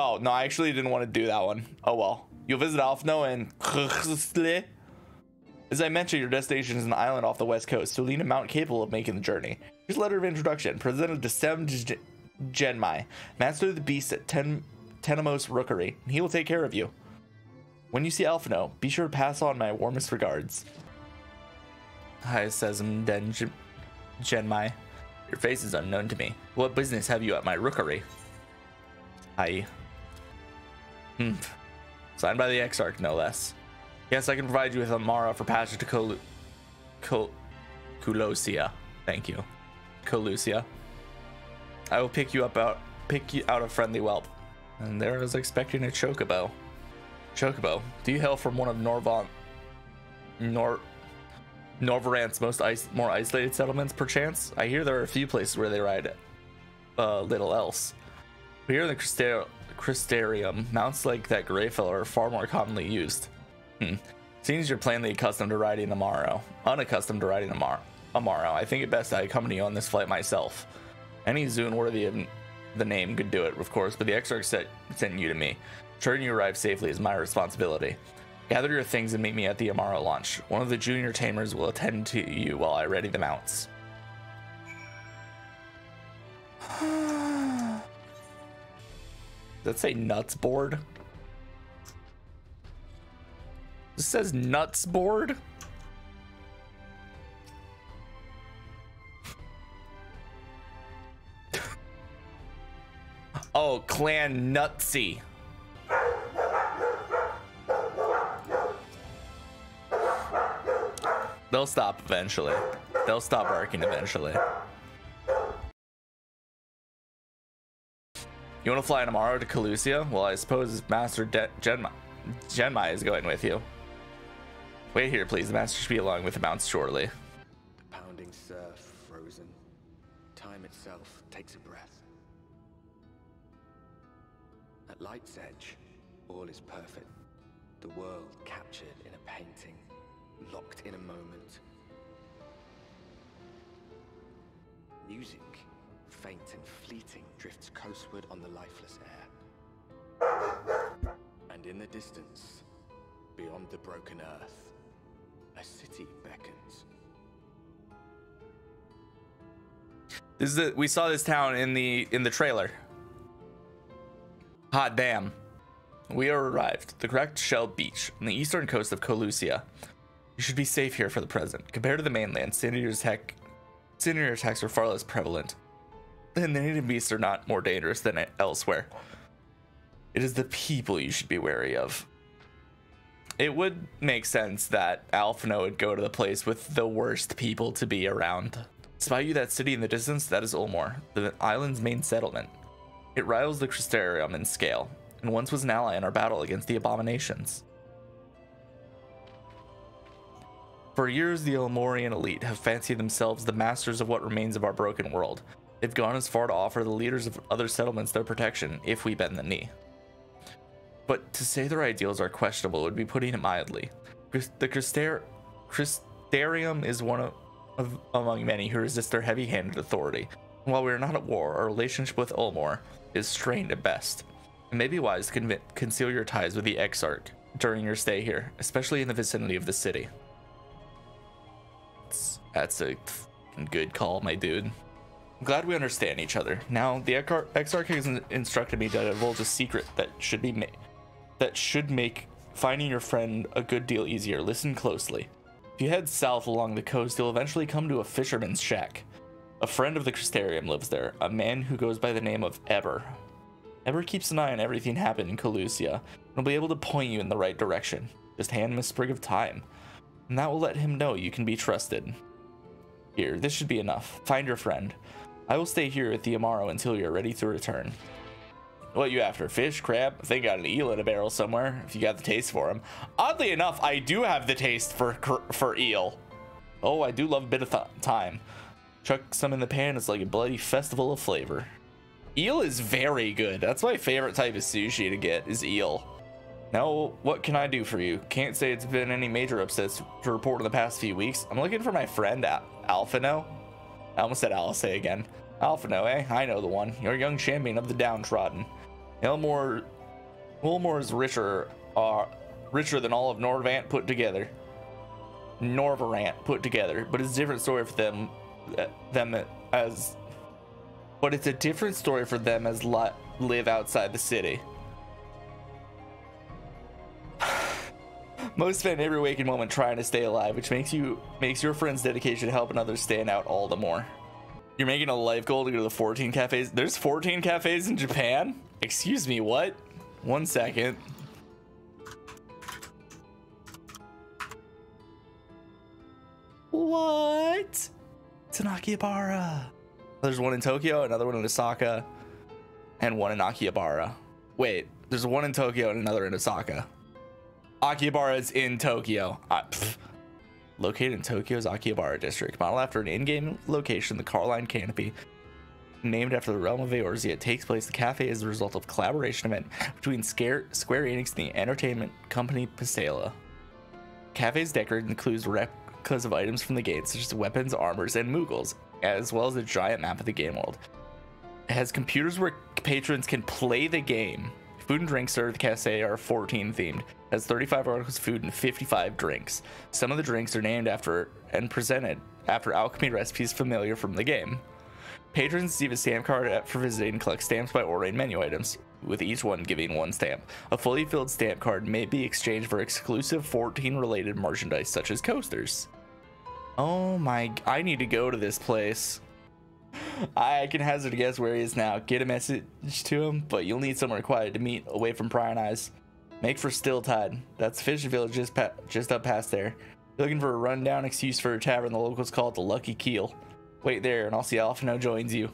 Oh, no, I actually didn't want to do that one. Oh, well. You'll visit Alphinaud and Kholusia. As I mentioned, your destination is an island off the west coast, so lead a mount capable of making the journey. Here's a letter of introduction, presented to Sem Genmai, master of the beast at Tenamos Rookery, and he will take care of you. When you see Alphinaud, be sure to pass on my warmest regards. Hi, Sesam Den Genmai. Your face is unknown to me. What business have you at my rookery? Hi. Signed by the Exarch, no less. Yes, I can provide you with Amara for passage to Kholusia. Thank you. Kholusia. I will pick you out a friendly whelp. And there I was expecting a chocobo. Chocobo, do you hail from one of Norvarant's more isolated settlements, perchance? I hear there are a few places where they ride little else. But here in the Crystarium, mounts like that gray fellow are far more commonly used. Seems you're plainly unaccustomed to riding Amaro, I think it best I accompany you on this flight myself. Any Zune worthy of the name could do it, of course, but the Exarch sent you to me. Ensuring you arrive safely is my responsibility. Gather your things and meet me at the Amaro launch. One of the junior tamers will attend to you while I ready the mounts. Does that say nuts board? This says nuts board? Oh, Clan Nutsy. They'll stop eventually. They'll stop barking eventually. You want to fly tomorrow to Kholusia? Well, I suppose Master Genmai is going with you. Wait here, please. The master should be along with the mounts shortly. The pounding surf, frozen. Time itself takes a breath. At light's edge, all is perfect. The world captured in a painting, locked in a moment. Music, faint and fleeting, drifts coastward on the lifeless air. And in the distance, beyond the broken earth, a city beckons. We saw this town in the trailer. Hot damn. We are arrived. The cracked shell beach on the eastern coast of Kholusia. You should be safe here for the present. Compared to the mainland, Sinier attacks are far less prevalent. And the native beasts are not more dangerous than elsewhere. It is the people you should be wary of. It would make sense that Alphinaud would go to the place with the worst people to be around. Spy you that city in the distance? That is Ulmor, the island's main settlement. It rivals the Crystarium in scale, and once was an ally in our battle against the abominations. For years, the Ulmorian elite have fancied themselves the masters of what remains of our broken world. They've gone as far to offer the leaders of other settlements their protection, if we bend the knee. But to say their ideals are questionable would be putting it mildly. The Crystarium is one among many who resist their heavy-handed authority. And while we are not at war, our relationship with Ulmor is strained at best. It may be wise to conceal your ties with the Exarch during your stay here, especially in the vicinity of the city. That's a good call, my dude. I'm glad we understand each other. Now, the Exarch has instructed me to divulge a secret that should make finding your friend a good deal easier. Listen closely. If you head south along the coast, you'll eventually come to a fisherman's shack. A friend of the Crystarium lives there, a man who goes by the name of Eber. Eber keeps an eye on everything happening in Kholusia, and will be able to point you in the right direction. Just hand him a sprig of thyme, and that will let him know you can be trusted. Here, this should be enough. Find your friend. I will stay here at the Amaro until you're ready to return. What you after? Fish? Crab? I think I got an eel in a barrel somewhere, if you got the taste for him. Oddly enough, I do have the taste for eel. Oh, I do love a bit of thyme. Chuck some in the pan, it's like a bloody festival of flavor. Eel is very good. That's my favorite type of sushi to get, is eel. Now, what can I do for you? Can't say it's been any major upsets to report in the past few weeks. I'm looking for my friend Alphinaud. I almost said Alisaie again. Alphinaud, eh? I know the one. You're a young champion of the downtrodden. Elmore is richer than all of Norvant put together. Norvarant put together, but it's a different story for them as live outside the city. Most spend every waking moment trying to stay alive, which makes your friend's dedication to helping others stand out all the more. You're making a life goal to go to the 14 cafes. There's 14 cafes in Japan? Excuse me, what? 1 second. What? It's in Akihabara. There's one in Tokyo, another one in Osaka, and one in Akihabara. Wait, there's one in Tokyo and another in Osaka. Akihabara is in Tokyo. Located in Tokyo's Akihabara district. Modeled after an in-game location, the car line canopy, named after the realm of Eorzea, takes place. The cafe is the result of a collaboration event between Square Enix and the entertainment company Pasela. Cafe's decor includes replicas of items from the game, such as weapons, armors, and Moogles, as well as a giant map of the game world. It has computers where patrons can play the game. Food and drinks served at the cafe are 14 themed. It has 35 articles of food and 55 drinks. Some of the drinks are named after and presented after alchemy recipes familiar from the game. Patrons receive a stamp card for visiting and collect stamps by ordering menu items, with each one giving 1 stamp. A fully filled stamp card may be exchanged for exclusive 14 related merchandise such as coasters. Oh my, I need to go to this place. I can hazard a guess where he is now. Get a message to him, but you'll need somewhere quiet to meet away from prying eyes. Make for Stilltide. That's a fishing village just up past there. You're looking for a rundown excuse for a tavern the locals call it the Lucky Keel. Wait there and I'll see Alphinaud joins you.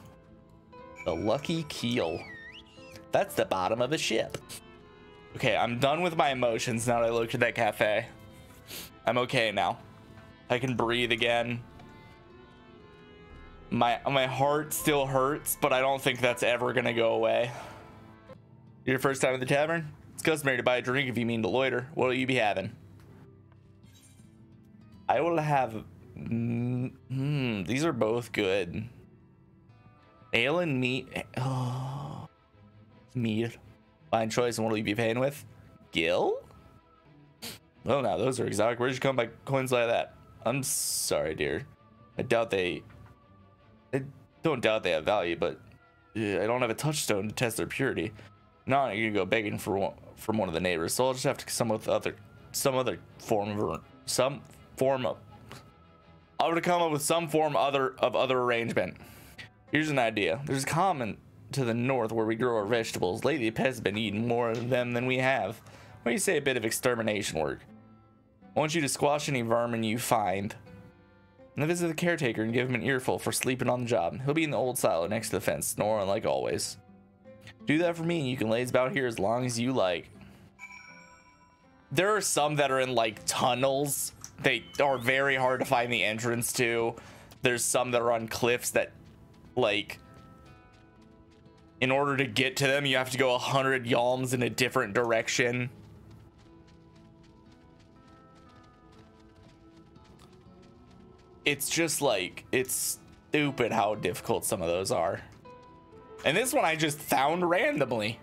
The Lucky Keel. That's the bottom of a ship. Okay, I'm done with my emotions now that I looked at that cafe. I'm okay now. I can breathe again. My heart still hurts, but I don't think that's ever gonna go away. Your first time at the tavern? It's customary to buy a drink if you mean to loiter. What will you be having? I will have... these are both good. Ale and meat. Oh, meat. Fine choice. And what will you be paying with? Gil? Oh, now those are exotic. Where'd you come by coins like that? I'm sorry, dear. I don't doubt they have value, but I don't have a touchstone to test their purity. No, I'm gonna go begging from one of the neighbors, so I'll just have to come up with some form of other arrangement. Here's an idea. There's a common to the north where we grow our vegetables. Lately, the pests have been eating more of them than we have. What do you say a bit of extermination work? I want you to squash any vermin you find. And then visit the caretaker and give him an earful for sleeping on the job. He'll be in the old silo next to the fence, snoring like always. Do that for me and you can laze about here as long as you like. There are some that are in like tunnels. They are very hard to find the entrance to. There's some that are on cliffs that, like, in order to get to them, you have to go 100 yalms in a different direction. It's just like, it's stupid how difficult some of those are. And this one I just found randomly.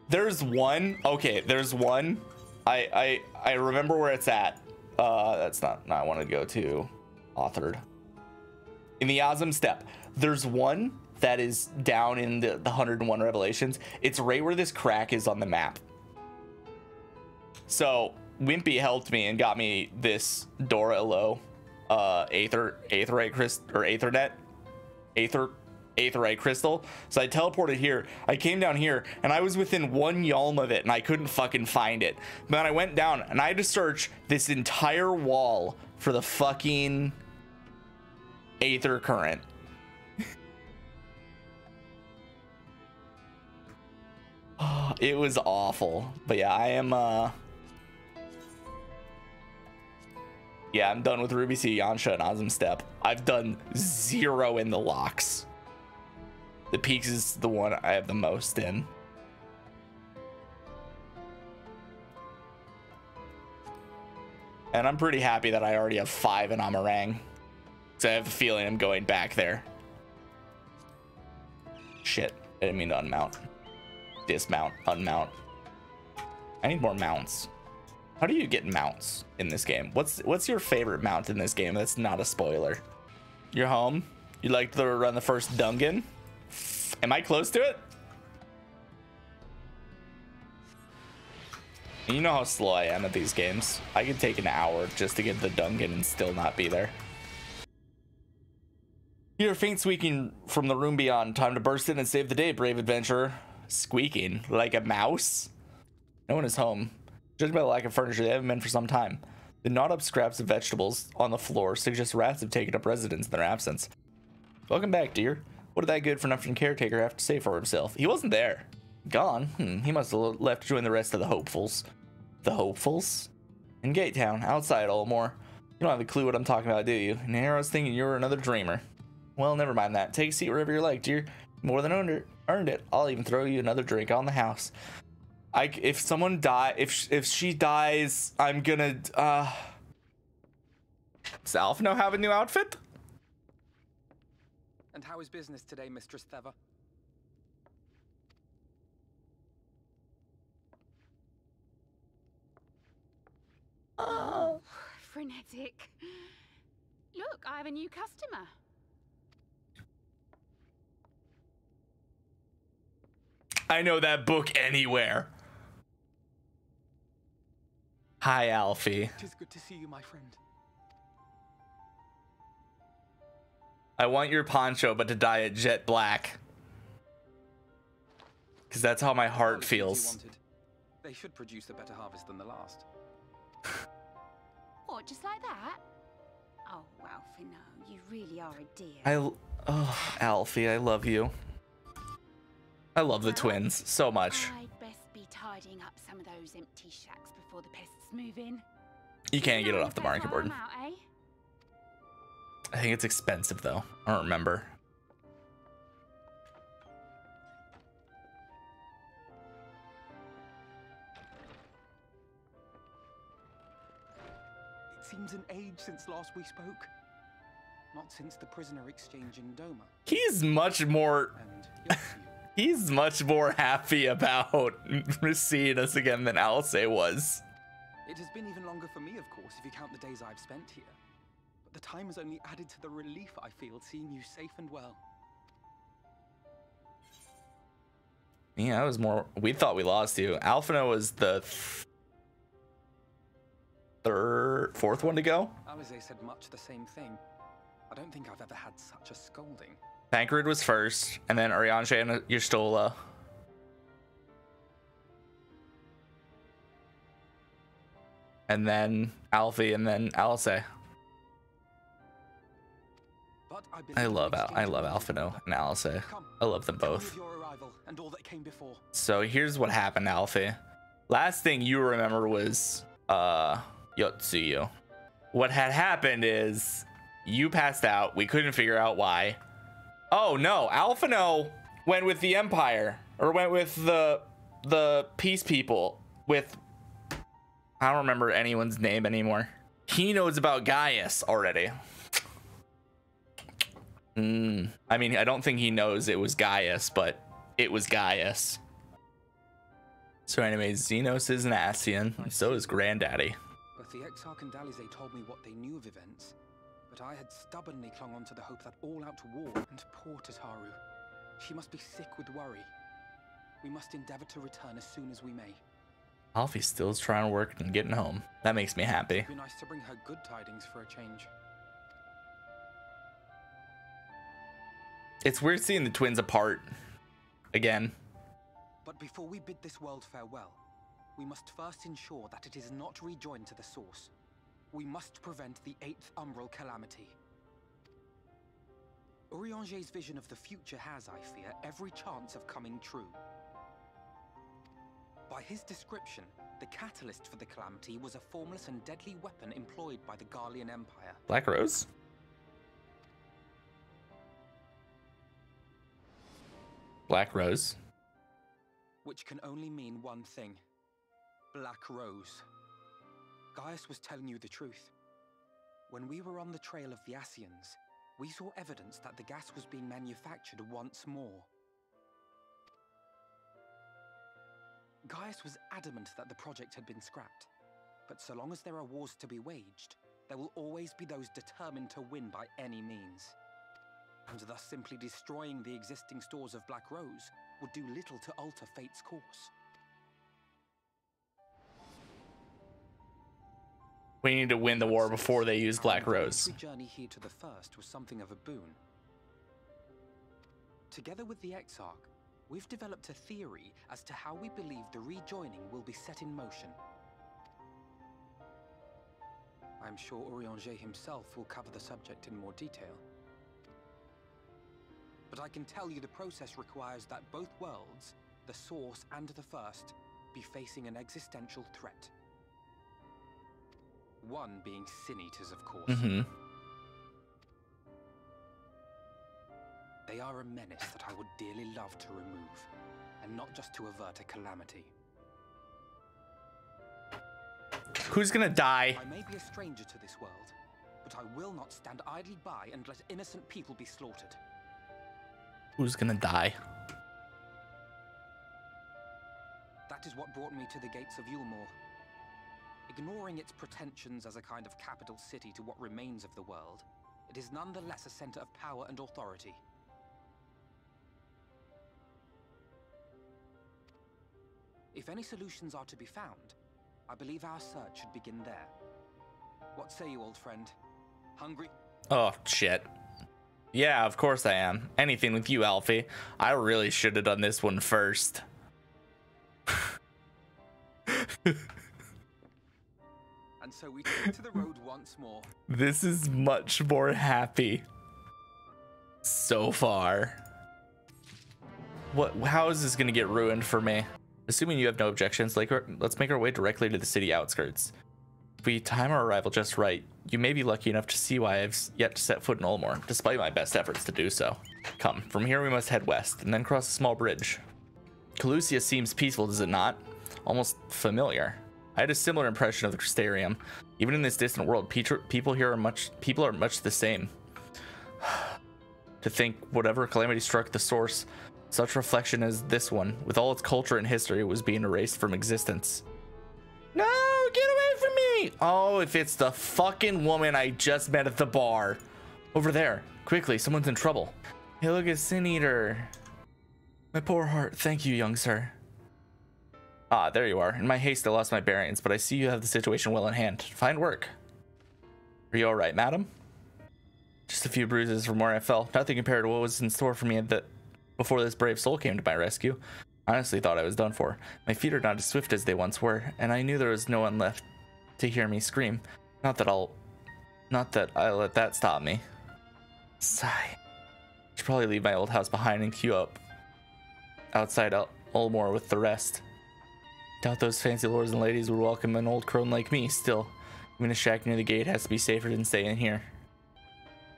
There's one. Okay, there's one. I remember where it's at. That's not I want to go to. Authored. In the Azam Steppe. There's one that is down in the 101 Revelations. It's right where this crack is on the map. So Wimpy helped me and got me this Dora Elo Aetherite crystal. So I teleported here. I came down here and I was within 1 yalm of it and I couldn't fucking find it. But then I went down and I had to search this entire wall for the fucking Aether current. It was awful. But yeah, I am yeah, I'm done with Ruby Sea, Yansha, and Azam Steppe. I've done 0 in the locks. The Peaks is the one I have the most in. And I'm pretty happy that I already have 5 in Ahm Areng. So I have a feeling I'm going back there. Shit, I didn't mean to unmount. Dismount, unmount. I need more mounts. How do you get mounts in this game? What's your favorite mount in this game? That's not a spoiler. You're home? You'd like to run the first dungeon? Am I close to it? You know how slow I am at these games. I could take an hour just to get the dungeon and still not be there. You're faint squeaking from the room beyond. Time to burst in and save the day, brave adventurer. Squeaking like a mouse? No one is home. Judged by the lack of furniture, they haven't been for some time. The gnawed up scraps of vegetables on the floor suggest rats have taken up residence in their absence. Welcome back, dear. What did that good for nothing caretaker have to say for himself? He wasn't there. Gone? He must have left to join the rest of the hopefuls. The hopefuls? In Gate Town, outside Oldmore. You don't have a clue what I'm talking about, do you? And here I was thinking you were another dreamer. Well, never mind that. Take a seat wherever you like, dear. More than earned it. I'll even throw you another drink on the house. If someone if she dies, I'm gonna does Alphinaud have a new outfit? And how is business today, Mistress Theva? Oh, frenetic. Look, I have a new customer. I know that book anywhere. Hi, Alfie. It is good to see you, my friend. I want your poncho, but to dye it jet black. Because that's how my heart feels. They should produce a better harvest than the last. What, just like that? Oh, Alphinaud, you really are a dear. Oh, Alfie, I love you. I love the twins so much. I'd best be tidying up some of those empty shacks before the pests move in. You can't get it off the market board. Out, eh? I think it's expensive though. I don't remember. It seems an age since last we spoke. Not since the prisoner exchange in Doma. He's much more he's much more happy about seeing us again than Alisaie was. It has been even longer for me, of course, if you count the days I've spent here. But the time has only added to the relief I feel seeing you safe and well. Yeah, I was more. We thought we lost you. Alphinaud was the fourth one to go. Alisaie said much the same thing. I don't think I've ever had such a scolding. Tancred was first, and then Ariange and Yustola. And then Alfie, and then Alisaie. I love Alphinaud and Alisaie. I love them both. So here's what happened, Alfie. Last thing you remember was Yotsuyu. What had happened is you passed out. We couldn't figure out why. Oh no, Alphinaud went with the Empire, or went with the peace people with, I don't remember anyone's name anymore. He knows about Gaius already. I mean, I don't think he knows it was Gaius, but it was Gaius. So anyways, Xenos is an Ascian, and so is Granddaddy. But the Exarch and Alisaie told me what they knew of events, but I had stubbornly clung on to the hope that all out war. And poor Tataru, she must be sick with worry. We must endeavor to return as soon as we may. Alfie still is trying to work and getting home. That makes me happy. It'd be nice to bring her good tidings for a change. It's weird seeing the twins apart again. But before we bid this world farewell, we must first ensure that it is not rejoined to the source. We must prevent the 8th Umbral calamity. Urianger's vision of the future has, I fear, every chance of coming true. By his description, the catalyst for the calamity was a formless and deadly weapon employed by the Garlean Empire. Black Rose? Black Rose? Which can only mean one thing. Black Rose. Gaius was telling you the truth. When we were on the trail of the Ascians, we saw evidence that the gas was being manufactured once more. Gaius was adamant that the project had been scrapped, but so long as there are wars to be waged, there will always be those determined to win by any means. And thus simply destroying the existing stores of Black Rose would do little to alter fate's course. We need to win the war before they use Black Rose. Our journey here to the First was something of a boon. Together with the Exarch, we've developed a theory as to how we believe the rejoining will be set in motion. I'm sure Urianger himself will cover the subject in more detail. But I can tell you the process requires that both worlds, the Source and the First, be facing an existential threat. One being Sin Eaters, of course. They are a menace that I would dearly love to remove, and not just to avert a calamity. Who's gonna die? I may be a stranger to this world, but I will not stand idly by and let innocent people be slaughtered. Who's gonna die? That is what brought me to the gates of Yulmore. Ignoring its pretensions as a kind of capital city to what remains of the world, it is nonetheless a center of power and authority. If any solutions are to be found, I believe our search should begin there. What say you, old friend? Hungry? Oh, shit. Yeah, of course I am. Anything with you, Alfie. I really should have done this one first. And so we take to the road once more. This is much more happy so far. How is this gonna get ruined for me? Assuming you have no objections, let's make our way directly to the city outskirts. If we time our arrival just right, you may be lucky enough to see why I've yet to set foot in Ulmore, despite my best efforts to do so. Come, from here we must head west, and then cross a small bridge. Kholusia seems peaceful, does it not? Almost familiar. I had a similar impression of the Crystarium. Even in this distant world, people here are much the same. To think whatever calamity struck the source, such reflection as this one, with all its culture and history, was being erased from existence. No, get away from me! Oh, if it's the fucking woman I just met at the bar. Over there. Quickly, someone's in trouble. Hey, look at Sin Eater. My poor heart. Thank you, young sir. Ah, there you are. In my haste, I lost my bearings, but I see you have the situation well in hand. Fine work. Are you alright, madam? Just a few bruises from where I fell. Nothing compared to what was in store for me before this brave soul came to my rescue. I honestly thought I was done for. My feet are not as swift as they once were, and I knew there was no one left to hear me scream. Not that I let that stop me. Sigh. I should probably leave my old house behind and queue up outside Ulmore with the rest. Doubt those fancy lords and ladies would welcome an old crone like me. Still, even a shack near the gate has to be safer than staying here.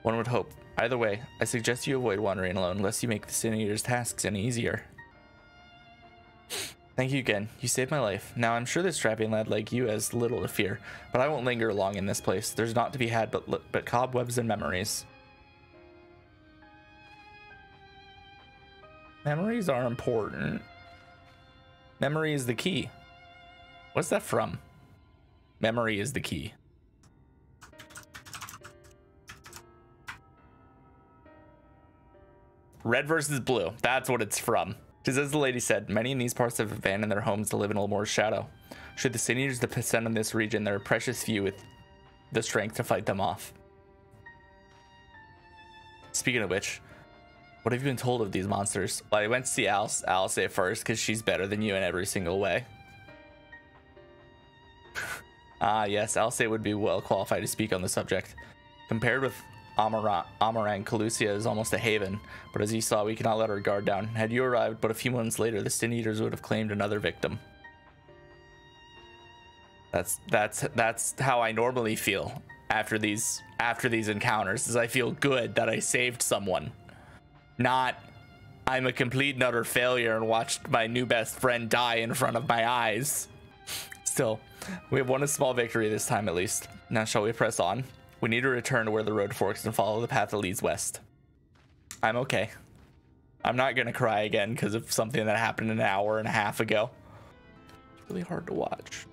One would hope. Either way, I suggest you avoid wandering alone, lest you make the Sin Eater's tasks any easier. Thank you again. You saved my life. Now, I'm sure this strapping lad like you has little to fear, but I won't linger long in this place. There's naught to be had but cobwebs and memories. Memories are important. Memory is the key. What's that from? Memory is the key. Red versus blue. That's what it's from. Because as the lady said, many in these parts have abandoned their homes to live in Ulmore's shadow. Should the Sin Eaters descend on this region, there are precious few with the strength to fight them off. Speaking of which, what have you been told of these monsters? Well, I went to see Alisaie first because she's better than you in every single way. Ah, yes, Alisaie would be well qualified to speak on the subject. Compared with Ahm Areng, Kholusia is almost a haven, but as you saw, we cannot let our guard down. Had you arrived but a few months later, the Sin Eaters would have claimed another victim. That's how I normally feel after these encounters. Is I feel good that I saved someone. Not, I'm a complete and utter failure and watched my new best friend die in front of my eyes. Still, we have won a small victory this time at least. Now shall we press on? We need to return to where the road forks and follow the path that leads west. I'm okay. I'm not gonna cry again because of something that happened an hour and a half ago. It's really hard to watch.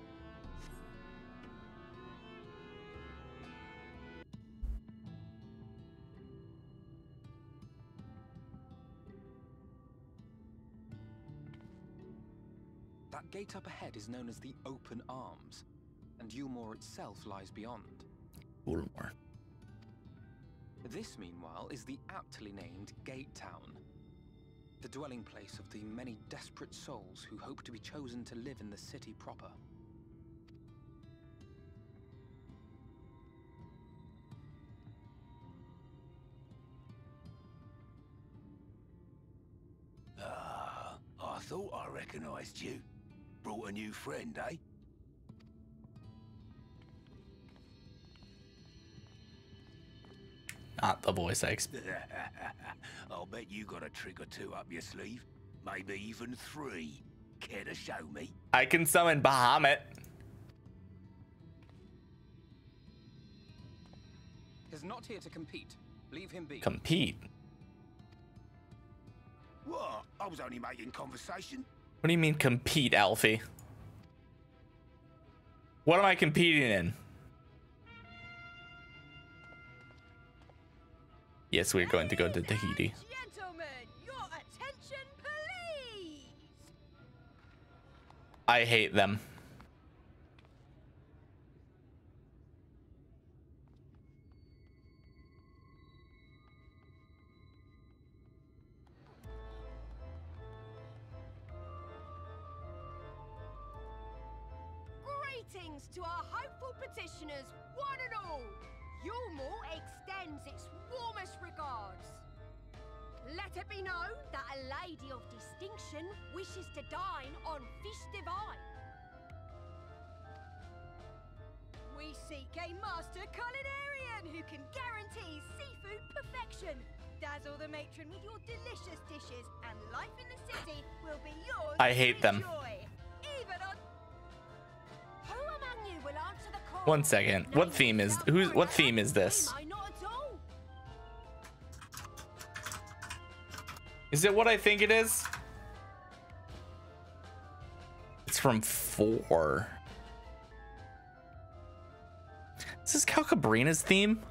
That gate up ahead is known as the Open Arms, and Yulmore itself lies beyond. Yulmore. This, meanwhile, is the aptly named Gate Town, the dwelling place of the many desperate souls who hope to be chosen to live in the city proper. I thought I recognized you. Brought a new friend, eh? Not the voice I expect. I'll bet you got a trick or two up your sleeve. Maybe even 3. Care to show me? I can summon Bahamut. He's not here to compete. Leave him be. Compete? What? I was only making conversation. What do you mean compete, Alfie? What am I competing in? Yes, we're going to go to Tahiti. Gentlemen, your attention, please. I hate them. Greetings to our hopeful petitioners, one and all. Yulmore extends its warmest regards. Let it be known that a lady of distinction wishes to dine on fish divine. We seek a master culinarian who can guarantee seafood perfection. Dazzle the matron with your delicious dishes, and life in the city will be yours. I hate them. Enjoy. Even on... Who among you will answer the call? One second. What theme is what theme is this? Is it what I think it is? It's from 4. Is this Calcabrina's theme?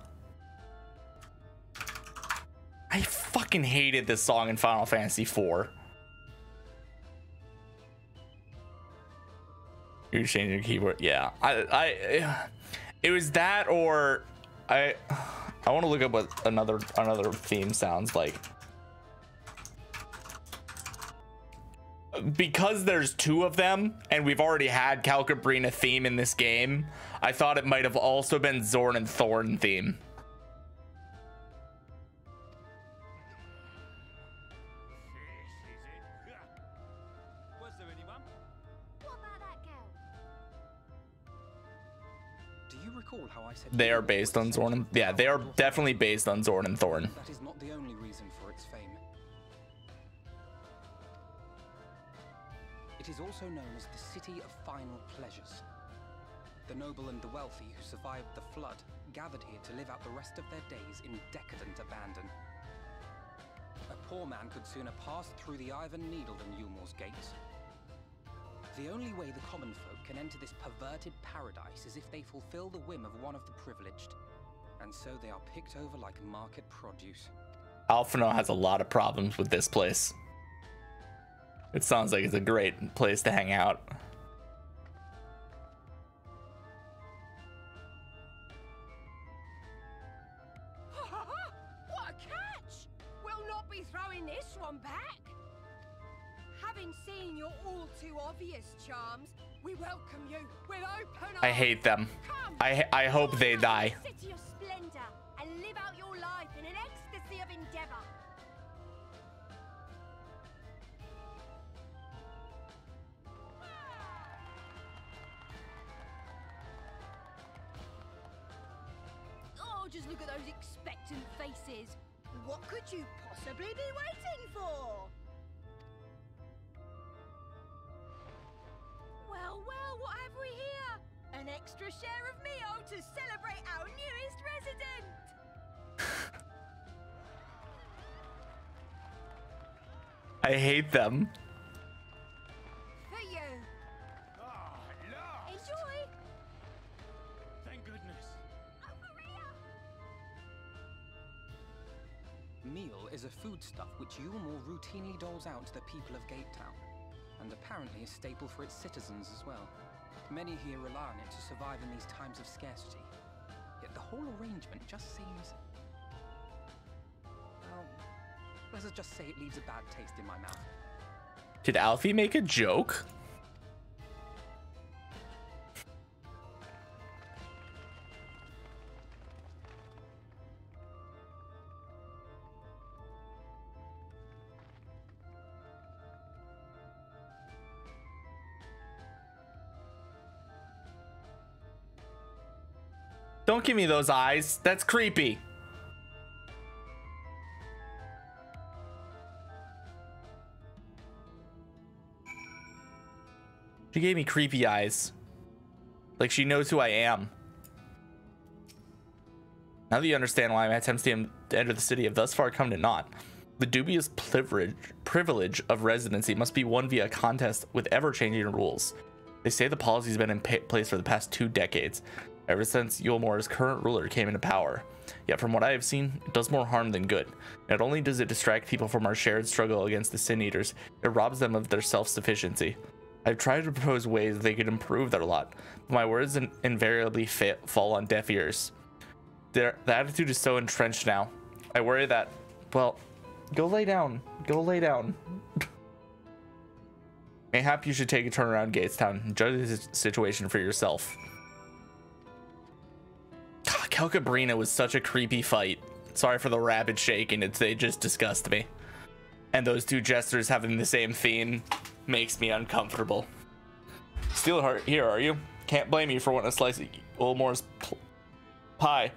I fucking hated this song in Final Fantasy IV. You're changing your keyboard. Yeah, it was that, or I want to look up what another theme sounds like. Because there's 2 of them, and we've already had Calcabrina theme in this game, I thought it might have also been Zorn and Thorn theme. Was there anyone? What about that girl? Do you recall how I said They are based on Zorn and... Yeah, they are definitely based on Zorn and Thorn. That is not the only reason for its fame. It is also known as the City of Final Pleasures. The noble and the wealthy who survived the flood gathered here to live out the rest of their days in decadent abandon. A poor man could sooner pass through the Iron Needle than Yulmore's gates. The only way the common folk can enter this perverted paradise is if they fulfill the whim of one of the privileged. And so they are picked over like market produce. Alphinaud has a lot of problems with this place. It sounds like it's a great place to hang out. What a catch! We'll not be throwing this one back. Having seen your all too obvious charms, we welcome you with open arms. I hate them. Come, I hope they die. City of splendor and live out your life in an ecstasy of endeavor. Oh, just look at those expectant faces. What could you possibly be waiting for? Well, what have we here? An extra share of meal to celebrate our newest resident. I hate them. For you. Oh, Lord. Enjoy. Thank goodness. Meal is a foodstuff which Yulmore routinely doles out to the people of Gatetown, and apparently a staple for its citizens as well. Many here rely on it to survive in these times of scarcity. Yet the whole arrangement just seems... well, let's just say it leaves a bad taste in my mouth. Did Alfie make a joke? Don't give me those eyes. That's creepy. She gave me creepy eyes. Like she knows who I am. Now that you understand why my attempts to enter the city have thus far come to naught, the dubious privilege of residency must be won via a contest with ever-changing rules. They say the policy has been in place for the past 2 decades, ever since Yulmore's current ruler came into power. Yet from what I have seen, it does more harm than good. Not only does it distract people from our shared struggle against the Sin Eaters, it robs them of their self-sufficiency. I've tried to propose ways they could improve their lot, but my words invariably fall on deaf ears. The attitude is so entrenched now. I worry that, well, go lay down. Go lay down. Mayhap you should take a turn around Gatetown and judge the situation for yourself. Calcabrina was such a creepy fight. Sorry for the rapid shaking, they just disgust me. And those 2 jesters having the same theme makes me uncomfortable. Still here, are you? Can't blame you for wanting a slice of Ulmore's pie.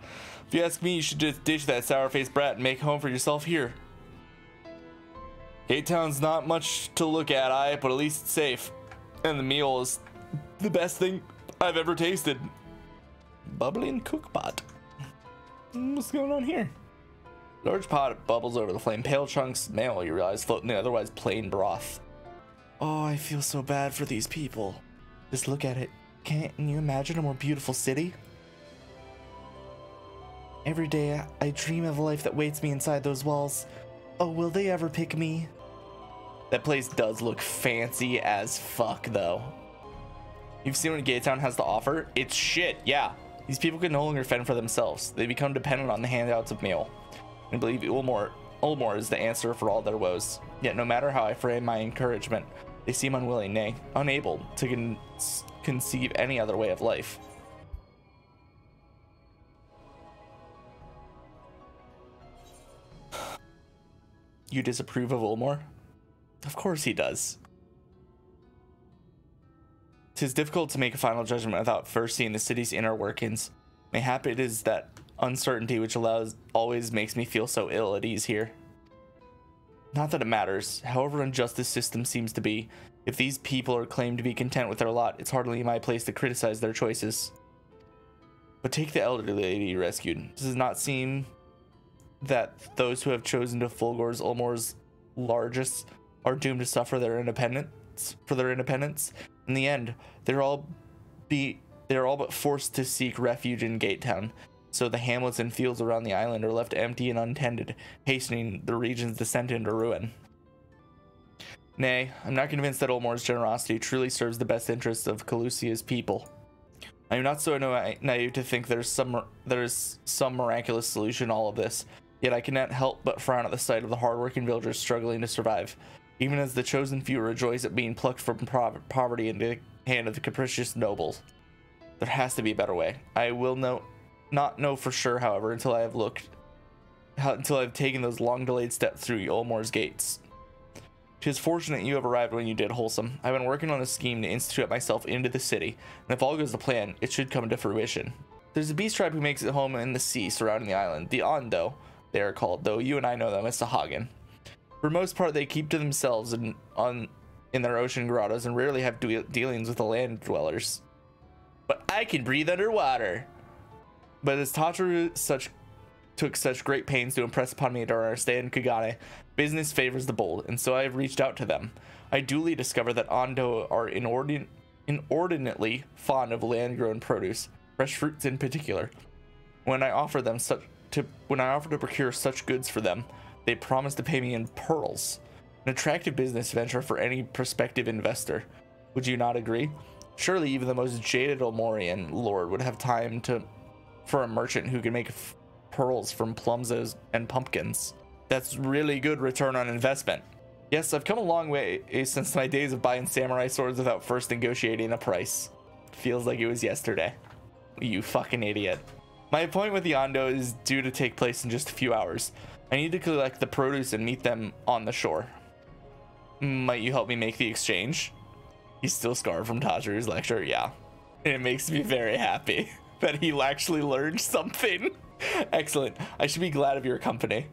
If you ask me, you should just ditch that sour-faced brat and make home for yourself here. Gatetown's not much to look at, but at least it's safe. And the meal is the best thing I've ever tasted. Bubbling cookpot. What's going on here? Large pot bubbles over the flame. Pale chunks mail, you realize, float in the otherwise plain broth. Oh, I feel so bad for these people. Just look at it. Can't you imagine a more beautiful city? Every day I dream of a life that waits me inside those walls. Oh, will they ever pick me? That place does look fancy as fuck, though. You've seen what Gatetown has to offer? It's shit, yeah. These people can no longer fend for themselves. They become dependent on the handouts of meal. I believe Ulmore is the answer for all their woes. Yet no matter how I frame my encouragement, they seem unwilling, nay, unable to conceive any other way of life. You disapprove of Ulmore? Of course he does. 'Tis difficult to make a final judgment without first seeing the city's inner workings. Mayhap it is that uncertainty which always makes me feel so ill at ease here. Not that it matters, however unjust this system seems to be. If these people are claimed to be content with their lot, it's hardly my place to criticize their choices. But take the elderly lady you rescued. Does it not seem that those who have chosen to Fulgor's Ulmore's largest are doomed to suffer their independence? In the end, they're all but forced to seek refuge in Gatetown, so the hamlets and fields around the island are left empty and untended, hastening the region's descent into ruin. Nay, I'm not convinced that Ulmore's generosity truly serves the best interests of Kholusia's people. I am not so naive to think there is some miraculous solution to all of this, yet I cannot help but frown at the sight of the hardworking villagers struggling to survive, even as the chosen few rejoice at being plucked from poverty into the hand of the capricious nobles. There has to be a better way. I will not know for sure, however, until I've taken those long-delayed steps through Ulmore's gates. 'Tis fortunate you have arrived when you did, Wholesome. I've been working on a scheme to institute myself into the city, and if all goes to plan, it should come to fruition. There's a beast tribe who makes it home in the sea surrounding the island. The Ondo, they are called, though you and I know them as Sahagin. For the most part, they keep to themselves in their ocean grottos and rarely have dealings with the land dwellers. But I can breathe underwater. But as Tataru took such great pains to impress upon me during our stay in Kagane, Business favors the bold, and so I have reached out to them. I duly discover that Ondo are inordinately fond of land-grown produce, fresh fruits in particular. When I offer to procure such goods for them, they promise to pay me in pearls. An attractive business venture for any prospective investor. Would you not agree? Surely even the most jaded Elmorian lord would have time for a merchant who can make pearls from plums and pumpkins. That's really good return on investment. Yes, I've come a long way since my days of buying samurai swords without first negotiating a price. Feels like it was yesterday. You fucking idiot. My appointment with the Ondo is due to take place in just a few hours. I need to collect the produce and meet them on the shore. Might you help me make the exchange? He's still scarred from Tajiru's lecture, yeah. And it makes me very happy that he actually learned something. Excellent. I should be glad of your company.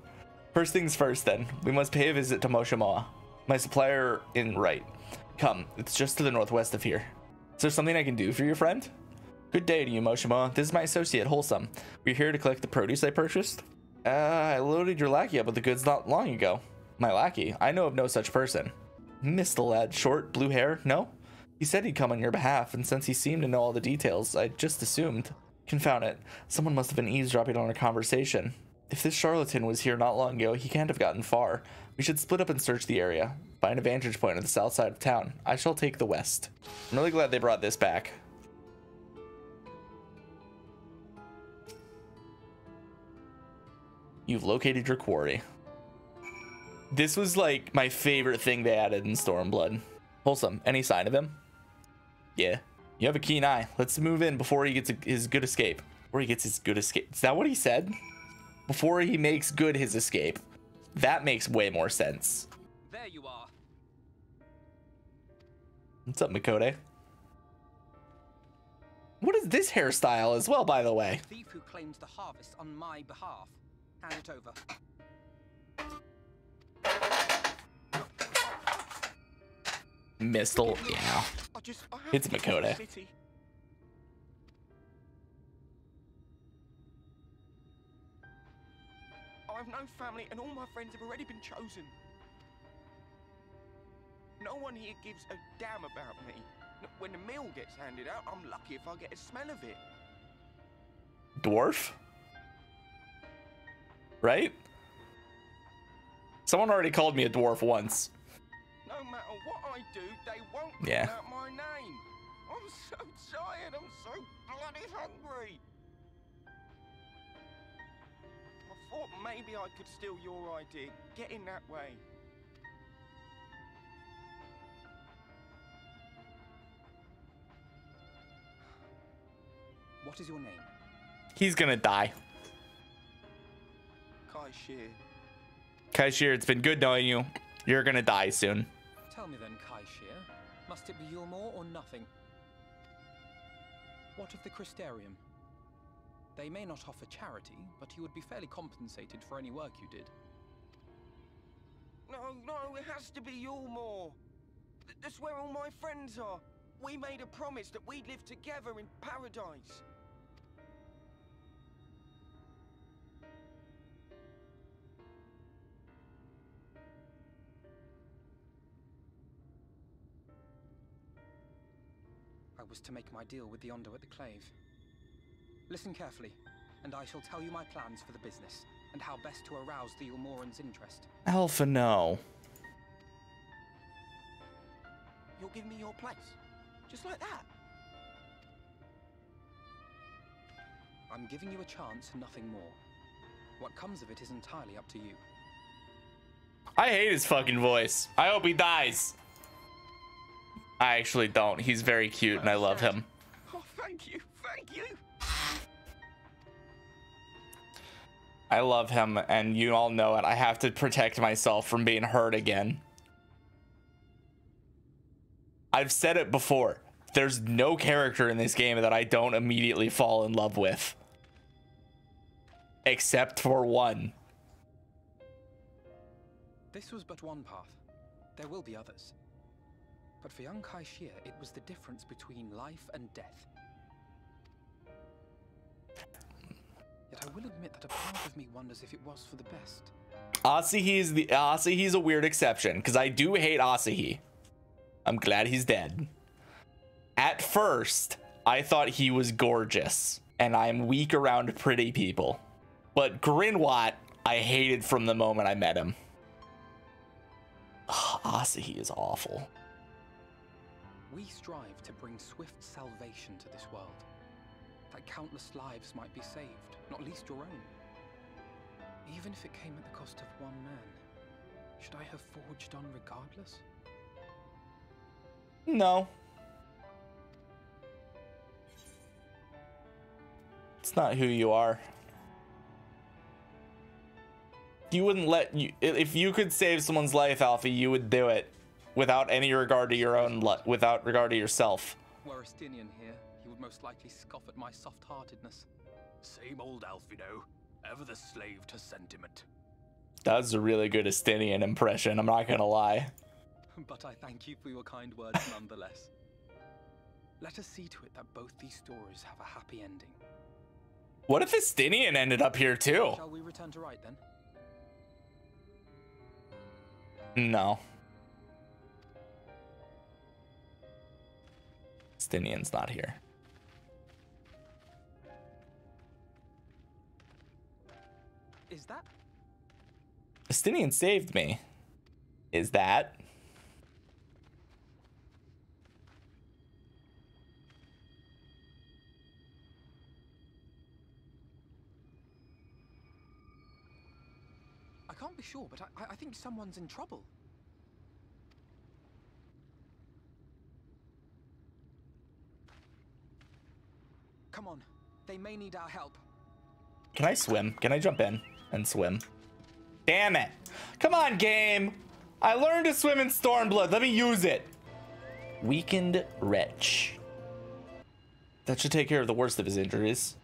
First things first then, we must pay a visit to Moshamoa, my supplier in right. Come, it's just to the northwest of here. Is there something I can do for your friend? Good day to you, Moshamoa. This is my associate, Wholesome. We're here to collect the produce I purchased. I loaded your lackey up with the goods not long ago. My lackey? I know of no such person. Missed the lad, short, blue hair, no? He said he'd come on your behalf, and since he seemed to know all the details, I just assumed. Confound it, someone must have been eavesdropping on our conversation. If this charlatan was here not long ago, he can't have gotten far. We should split up and search the area. Find a vantage point on the south side of town. I shall take the west. I'm really glad they brought this back. You've located your quarry. This was like my favorite thing they added in Stormblood. Wholesome, any sign of him? Yeah. You have a keen eye. Let's move in before he gets his good escape. Before he gets his good escape. Is that what he said? Before he makes good his escape. That makes way more sense. There you are. What's up, Mikote? What is this hairstyle as well, by the way? The thief who claims the harvest on my behalf. Hand it over. Mistle, yeah. It's Mikote. I've no family and all my friends have already been chosen. No one here gives a damn about me. When the meal gets handed out, I'm lucky if I get a smell of it. Dwarf? Right? Someone already called me a dwarf once. No matter what I do, they won't Yeah. call out my name. I'm so tired, I'm so bloody hungry. I thought maybe I could steal your idea. Get in that way. What is your name? He's gonna die. Kaishir. Kaishir, it's been good knowing you. You're gonna die soon. Tell me then, Kaishir. Must it be Yulmore or nothing? What of the Crystarium? They may not offer charity, but you would be fairly compensated for any work you did. No, it has to be Yulmore. That's where all my friends are. We made a promise that we'd live together in paradise. I was to make my deal with the Ondo at the Clave. Listen carefully, and I shall tell you my plans for the business, and how best to arouse the Ulmoran's interest. Alphinaud. You'll give me your place, just like that. I'm giving you a chance, nothing more. What comes of it is entirely up to you. I hate his fucking voice. I hope he dies. I actually don't. He's very cute and I love him. Oh, thank you, thank you. I love him and you all know it. I have to protect myself from being hurt again. I've said it before. There's no character in this game that I don't immediately fall in love with. Except for one. This was but one path. There will be others. But for young Kaishir, it was the difference between life and death. Yet I will admit that a part of me wonders if it was for the best, Asahi's a weird exception because I do hate Asahi. I'm glad he's dead. At first, I thought he was gorgeous, and I'm weak around pretty people. But Grinwat, I hated from the moment I met him. Ugh, Asahi is awful. We strive to bring swift salvation to this world, that countless lives might be saved, not least your own. Even if it came at the cost of one man, should I have forged on regardless? No. It's not who you are. You wouldn't let you, if you could save someone's life, Alfie, you would do it without any regard to your own, without regard to yourself. Were Estinian here, he would most likely scoff at my soft-heartedness. Same old Alphinaud, ever the slave to sentiment. That's a really good Estinian impression, I'm not gonna lie. But I thank you for your kind words nonetheless. Let us see to it that both these stories have a happy ending. What if Estinian ended up here too? Shall we return to right then? No. Estinian's not here. Is that? Estinian saved me. Is that? I can't be sure, but I think someone's in trouble. Come on, they may need our help. Can I swim? Can I jump in and swim? Damn it. Come on, game. I learned to swim in Stormblood. Let me use it. Weakened wretch. That should take care of the worst of his injuries.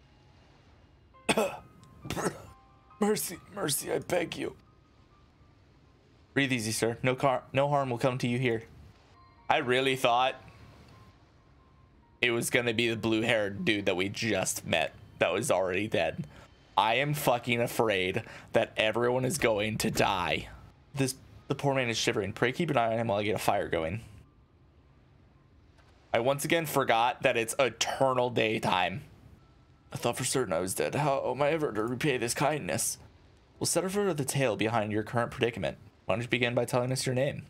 Mercy, mercy, I beg you. Breathe easy, sir. No harm will come to you here. I really thought it was gonna be the blue-haired dude that we just met that was already dead. I am fucking afraid that everyone is going to die. The poor man is shivering. Pray keep an eye on him while I get a fire going. I once again forgot that it's eternal daytime. I thought for certain I was dead. How am I ever to repay this kindness? We'll set for the tale behind your current predicament. Why don't you begin by telling us your name?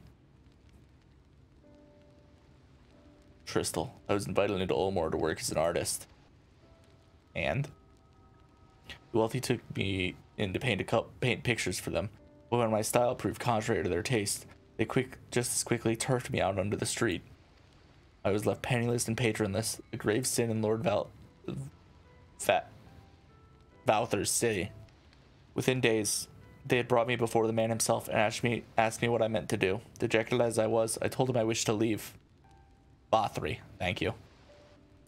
Tristal. I was invited into Olmore to work as an artist. And? Vauthy took me in to paint pictures for them. But when my style proved contrary to their taste, they just as quickly turfed me out onto the street. I was left penniless and patronless, a grave sin in Lord Vauther's city. Within days, they had brought me before the man himself and asked me what I meant to do. Dejected as I was, I told him I wished to leave. Vauthy, thank you.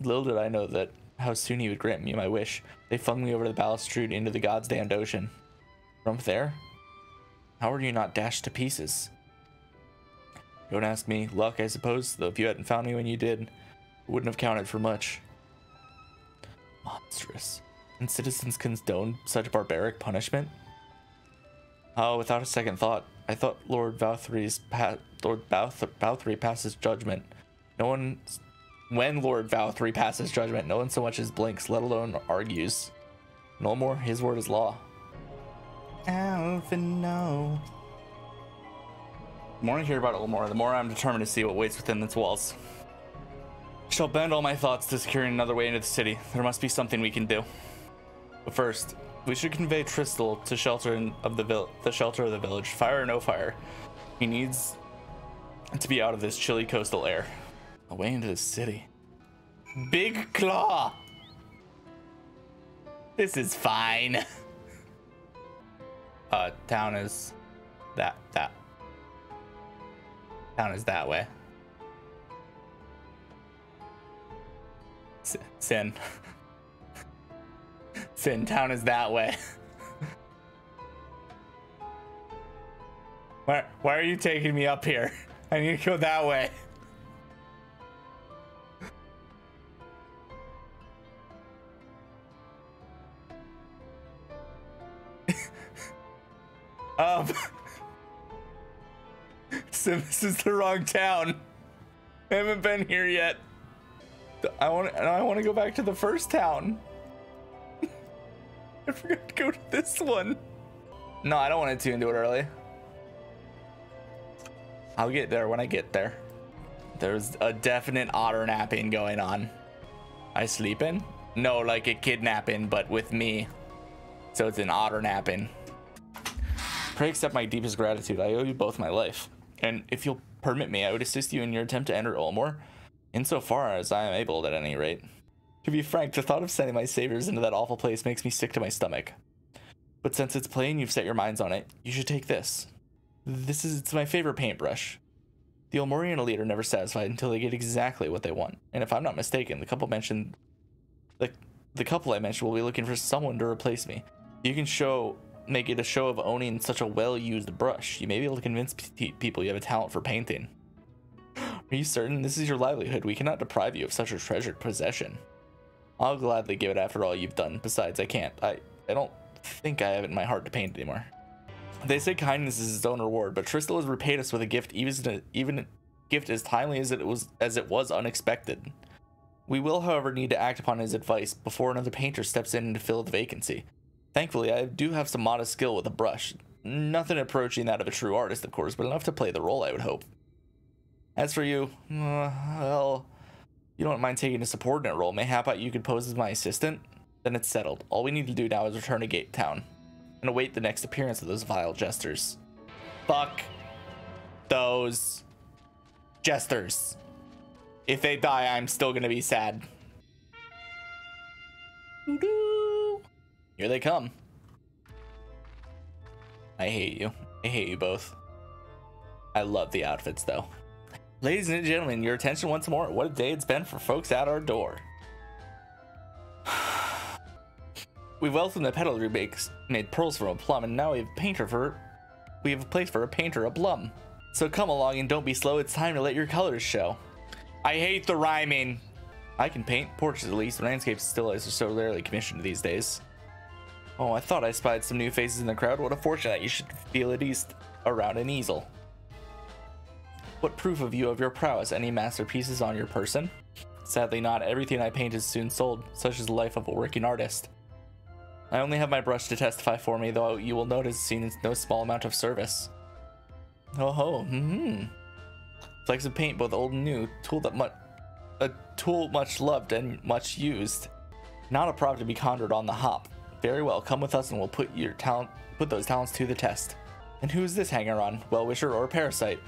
Little did I know that how soon he would grant me my wish. They flung me over the balustrade into the God's damned ocean. From there, how were you not dashed to pieces? Don't ask me. Luck, I suppose, though if you hadn't found me when you did, it wouldn't have counted for much. Monstrous. And citizens condone such barbaric punishment? Oh, without a second thought, I thought Lord Vauthy passes judgment. When Lord Vauthy passes judgment, no one so much as blinks, let alone argues. No more, his word is law. Alphinaud. The more I hear about Olmore, the more I'm determined to see what waits within its walls. I shall bend all my thoughts to securing another way into the city. There must be something we can do. But first, we should convey Tristal to shelter of the shelter of the village. Fire or no fire, he needs to be out of this chilly coastal air. Away into the city. Big Claw. This is fine. Town is that. Town is that way. Sin. Sin, town is that way. Why are you taking me up here? I need to go that way. So this is the wrong town. I haven't been here yet. I want to go back to the first town. I forgot to go to this one. No, I don't want to tune to it early. I'll get there when I get there. There's a definite otter napping going on. I sleeping? No, like a kidnapping, but with me. So it's an otter napping. Pray accept my deepest gratitude. I owe you both my life. And if you'll permit me, I would assist you in your attempt to enter Ulmore, insofar as I am able at any rate. To be frank, the thought of sending my saviors into that awful place makes me sick to my stomach. But since it's plain you've set your minds on it, you should take this. It's my favorite paintbrush. The Ulmorian elite are never satisfied until they get exactly what they want. And if I'm not mistaken, the couple I mentioned will be looking for someone to replace me. You can make it a show of owning such a well-used brush. You may be able to convince people you have a talent for painting. Are you certain? This is your livelihood. We cannot deprive you of such a treasured possession. I'll gladly give it after all you've done. Besides, I can't. I don't think I have it in my heart to paint anymore. They say kindness is its own reward, but Tristel has repaid us with a gift, even a gift as timely as it was unexpected. We will, however, need to act upon his advice before another painter steps in to fill the vacancy. Thankfully, I do have some modest skill with a brush. Nothing approaching that of a true artist, of course, but enough to play the role, I would hope. As for you, well, you don't mind taking a subordinate role. Mayhap you could pose as my assistant? Then it's settled. All we need to do now is return to Gate Town and await the next appearance of those vile jesters. Fuck those jesters. If they die, I'm still gonna be sad. Here they come. I hate you. I hate you both. I love the outfits though. Ladies and gentlemen, your attention once more. What a day it's been for folks at our door. We've welcomed the peddler who made pearls from a plum, and now we have a place for a painter, a plum. So come along and don't be slow. It's time to let your colors show. I hate the rhyming. I can paint portraits at least. Landscapes still are so rarely commissioned these days. Oh, I thought I spied some new faces in the crowd. What a fortune that you should feel at ease around an easel. What proof of your prowess? Any masterpieces on your person? Sadly not. Everything I paint is soon sold. Such is the life of a working artist. I only have my brush to testify for me, though you will notice seen is no small amount of service. Oh ho, Flecks of paint, both old and new, a tool much loved and much used. Not a prop to be conjured on the hop. Very well, come with us and we'll put those talents to the test. And who is this hanger-on? Well-wisher or parasite?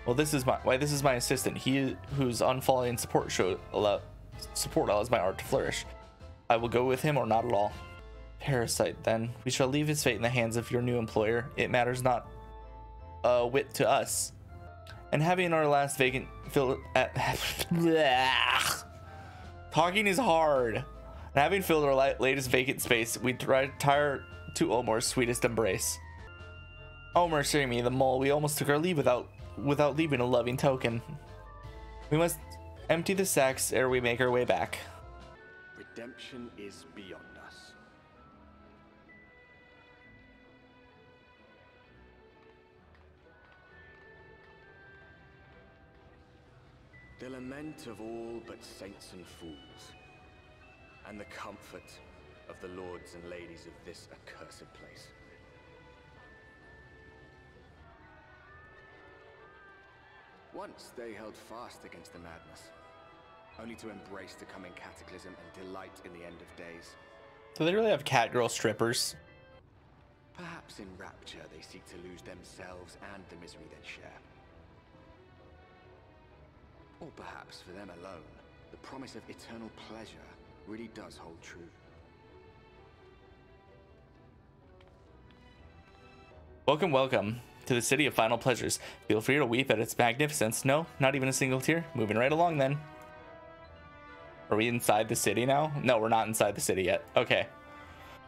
Well, this is my assistant. He whose unfalling support allows my art to flourish. I will go with him or not at all. Parasite, then. We shall leave his fate in the hands of your new employer. It matters not a whit to us. And having our last vacant filled at talking is hard. And having filled our latest vacant space, we retire to Ulmore's sweetest embrace. Ulmore, sharing me the mole, we almost took our leave without leaving a loving token. We must empty the sacks ere we make our way back. Redemption is beyond us. The lament of all but saints and fools, and the comfort of the lords and ladies of this accursed place. Once they held fast against the madness, only to embrace the coming cataclysm and delight in the end of days. Do they really have catgirl strippers? Perhaps in rapture they seek to lose themselves and the misery they share. Or perhaps for them alone, the promise of eternal pleasure really does hold true. Welcome, welcome to the city of final pleasures. Feel free to weep at its magnificence. No, not even a single tear. Moving right along then. Are we inside the city now? No, we're not inside the city yet. Okay.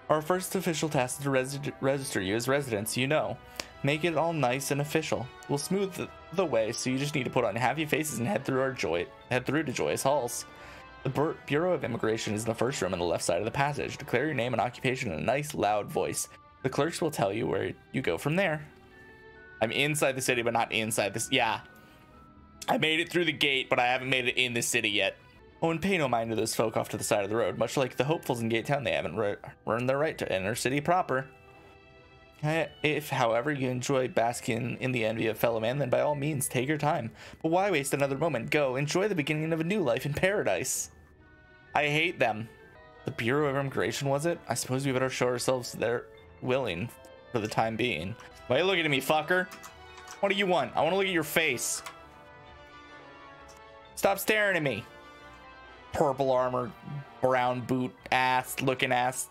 Our first official task is to register you as residents, you know. Make it all nice and official. We'll smooth the way, so you just need to put on happy faces and head through to joyous halls. The Bureau of Immigration is in the first room on the left side of the passage. Declare your name and occupation in a nice, loud voice. The clerks will tell you where you go from there. I'm inside the city, but not inside this. Yeah. I made it through the gate, but I haven't made it in the city yet. Oh, and pay no mind to those folk off to the side of the road. Much like the hopefuls in Gate Town, they haven't earned their right to enter city proper. If, however, you enjoy basking in the envy of fellow man, then by all means, take your time. But why waste another moment? Go, enjoy the beginning of a new life in paradise. I hate them. The Bureau of Immigration, was it? I suppose we better show ourselves there willing for the time being. Why are you looking at me, fucker? What do you want? I want to look at your face. Stop staring at me. Purple armor, brown boot, ass, looking ass.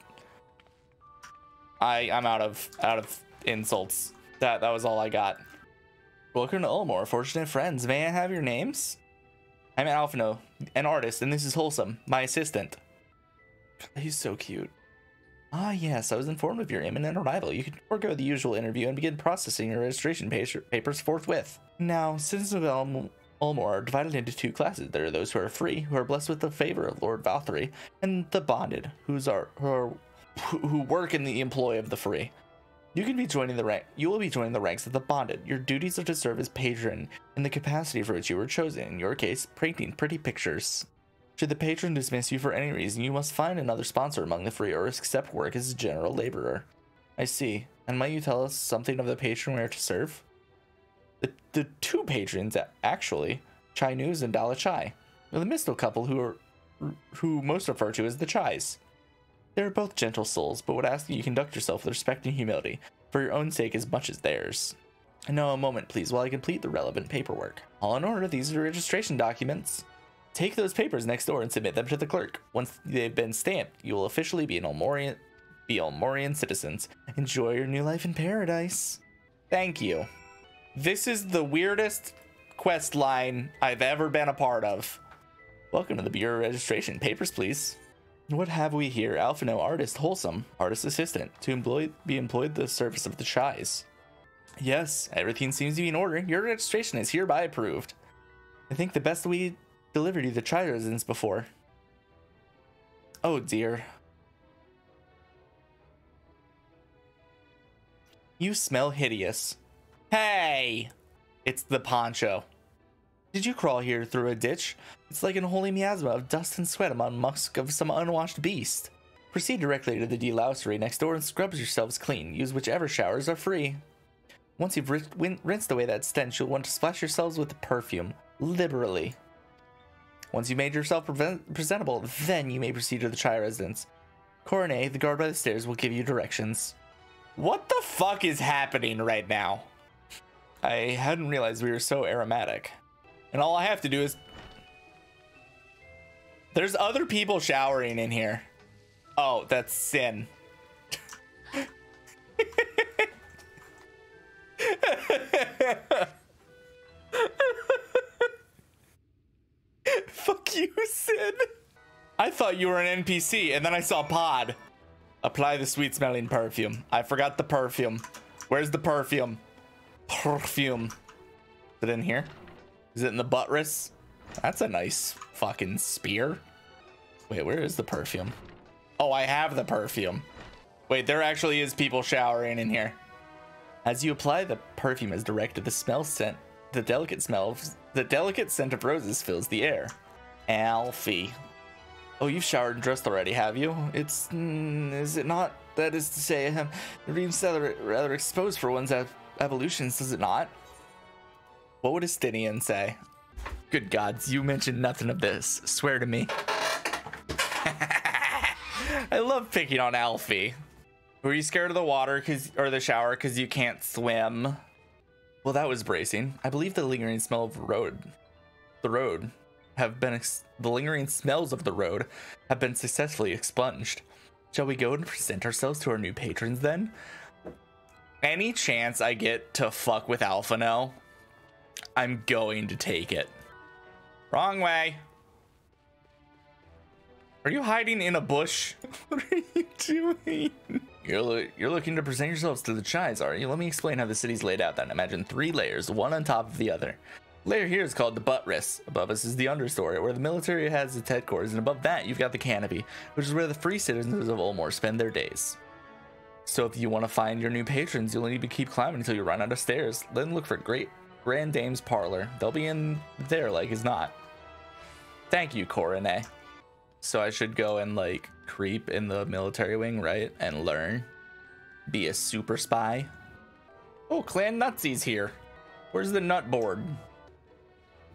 I'm out of insults. That was all I got. Welcome to Ulmore, fortunate friends. May I have your names? I'm Alphinaud, an artist, and this is Wholesome, my assistant. He's so cute. Ah, yes, I was informed of your imminent arrival. You can forego the usual interview and begin processing your registration papers forthwith. Now, citizens of Ulmore are divided into two classes. There are those who are free, who are blessed with the favor of Lord Vauthy, and the bonded, who work in the employ of the free. You will be joining the ranks of the bonded. Your duties are to serve as patron in the capacity for which you were chosen. In your case, painting pretty pictures. Should the patron dismiss you for any reason, you must find another sponsor among the free or accept work as a general laborer. I see. And might you tell us something of the patron we are to serve? The two patrons, actually, Chai News and Dala Chai. The mystical couple who most refer to as the Chais. They are both gentle souls, but would ask that you conduct yourself with respect and humility, for your own sake as much as theirs. And now a moment, please, while I complete the relevant paperwork. All in order, these are your registration documents. Take those papers next door and submit them to the clerk. Once they've been stamped, you will officially be Ulmorian citizens. Enjoy your new life in paradise. Thank you. This is the weirdest quest line I've ever been a part of. Welcome to the Bureau of Registration. Papers, please. What have we here? Alphinaud, artist, Wholesome, artist assistant, to be employed the service of the Chais. Yes, everything seems to be in order. Your registration is hereby approved. I think the best we delivered you the Chai residence before. Oh dear. You smell hideous. Hey! It's the poncho. Did you crawl here through a ditch? It's like an unholy miasma of dust and sweat among musk of some unwashed beast. Proceed directly to the delousery next door and scrub yourselves clean. Use whichever showers are free. Once you've rinsed away that stench, you'll want to splash yourselves with the perfume, liberally. Once you've made yourself presentable, then you may proceed to the Chai residence. Coronet, the guard by the stairs, will give you directions. What the fuck is happening right now? I hadn't realized we were so aromatic. And all I have to do is... There's other people showering in here. Oh, that's sin. Fuck you, Sin. I thought you were an NPC, and then I saw Pod. Apply the sweet-smelling perfume. I forgot the perfume. Where's the perfume? Perfume. Is it in here? Is it in the buttress? That's a nice fucking spear. Wait, where is the perfume? Oh, I have the perfume. Wait, there actually is people showering in here. As you apply the perfume as directed, the delicate scent of roses fills the air. Alfie. Oh, you've showered and dressed already, have you? Is it not? That is to say, it seems rather exposed for one's evolutions, does it not? What would a Stinian say? Good gods, you mentioned nothing of this. Swear to me. I love picking on Alfie. Were you scared of the water or the shower because you can't swim? Well, that was bracing. I believe the lingering smell of the lingering smells of the road have been successfully expunged. Shall we go and present ourselves to our new patrons then? Any chance I get to fuck with Alphinaud, I'm going to take it. Wrong way. Are you hiding in a bush? What are you doing? You're looking to present yourselves to the Chais, are you? Let me explain how the city's laid out then. Imagine 3 layers, one on top of the other. The layer here is called the buttress. Above us is the understory, where the military has its headquarters, and above that you've got the canopy, which is where the free citizens of Ulmore spend their days. So if you want to find your new patrons, you'll need to keep climbing until you run out of stairs. Then look for Great Grand Dame's parlor. They'll be in there like as not. Thank you, Coronet. So I should go and like creep in the military wing, right? And learn. Be a super spy. Oh, Clan Nutsy's here. Where's the nut board?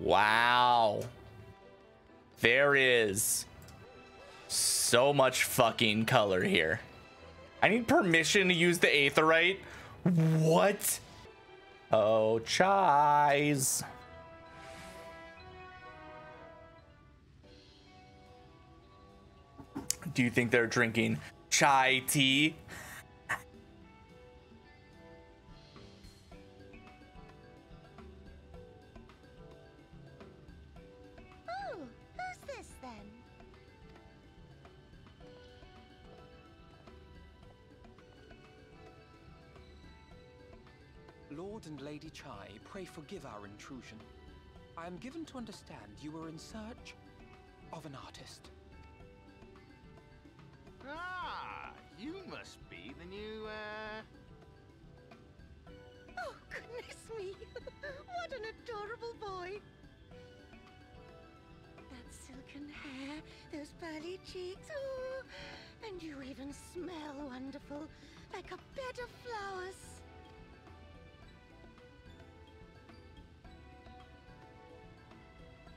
Wow. There is so much fucking color here. I need permission to use the aetheryte. What? Oh, chais. Do you think they're drinking chai tea? Oh, who's this then? Lord and Lady Chai, pray forgive our intrusion. I am given to understand you were in search of an artist. Ah, you must be the new, Oh, goodness me! What an adorable boy! That silken hair, those pearly cheeks, oh, and you even smell wonderful, like a bed of flowers.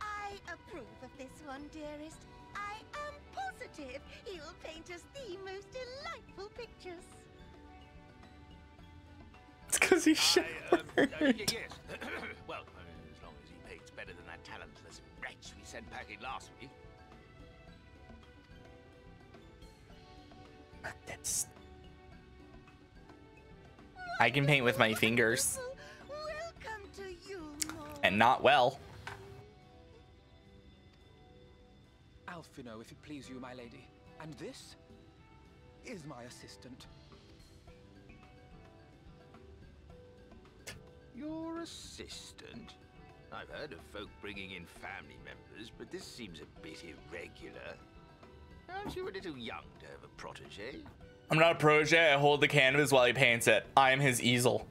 I approve of this one, dearest. I am positive he will paint us the most delightful pictures. It's because he's Yes. Well, as long as he paints better than that talentless wretch we sent packing last week. I can paint with my fingers. Welcome to Yulmore. And not well. Alphinaud, if it please you, my lady. And this is my assistant. Your assistant? I've heard of folk bringing in family members, but this seems a bit irregular. Aren't you a little young to have a protege? I'm not a protege. I hold the canvas while he paints it. I am his easel.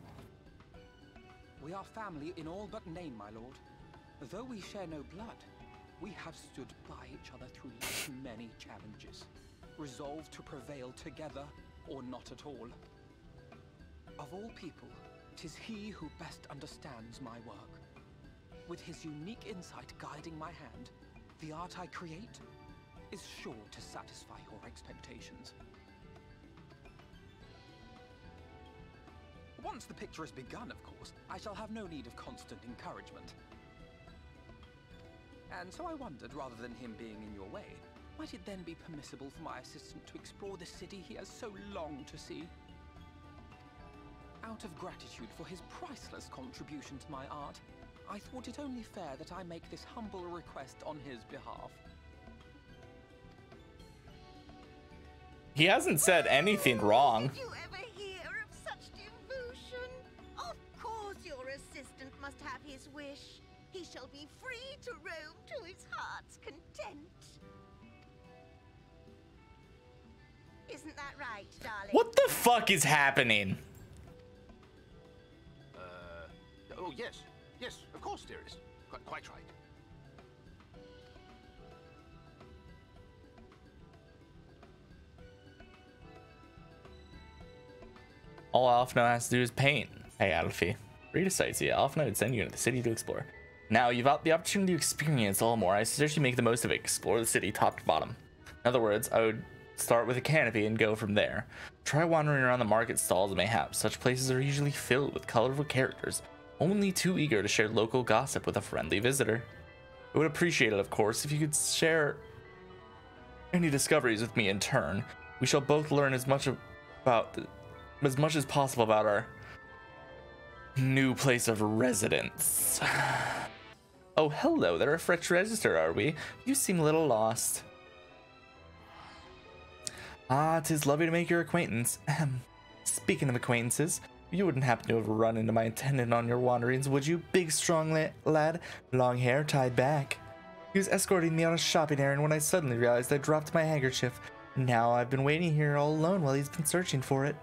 We are family in all but name, my lord. Though we share no blood, we have stood by each other through many challenges, resolved to prevail together or not at all. Of all people, 'tis he who best understands my work. With his unique insight guiding my hand, the art I create is sure to satisfy your expectations. Once the picture has begun, of course, I shall have no need of constant encouragement. And so I wondered, rather than him being in your way, might it then be permissible for my assistant to explore the city he has so longed to see? Out of gratitude for his priceless contribution to my art, I thought it only fair that I make this humble request on his behalf. He hasn't said anything wrong. Did you ever hear of such devotion? Of course your assistant must have his wish. He shall be free to roam to his heart's content. Isn't that right, darling? What the fuck is happening? Oh, yes. Yes, of course, dearest. Quite right. All Alphinaud has to do is paint. Hey, Alfie. Read a sightsee. Alphinaud would send you into the city to explore. Now you've got the opportunity to experience all more. I suggest you make the most of it. Explore the city top to bottom. In other words, I would start with a canopy and go from there. Try wandering around the market stalls mayhaps. Such places are usually filled with colorful characters, only too eager to share local gossip with a friendly visitor. I would appreciate it, of course, if you could share any discoveries with me in turn. We shall both learn as much as possible about our new place of residence. Oh, hello there, a fresh register, are we? You seem a little lost. Ah, 'tis lovely to make your acquaintance. Speaking of acquaintances, you wouldn't happen to have run into my attendant on your wanderings, would you? Big, strong lad, long hair tied back. He was escorting me on a shopping errand when I suddenly realized I dropped my handkerchief. Now I've been waiting here all alone while he's been searching for it.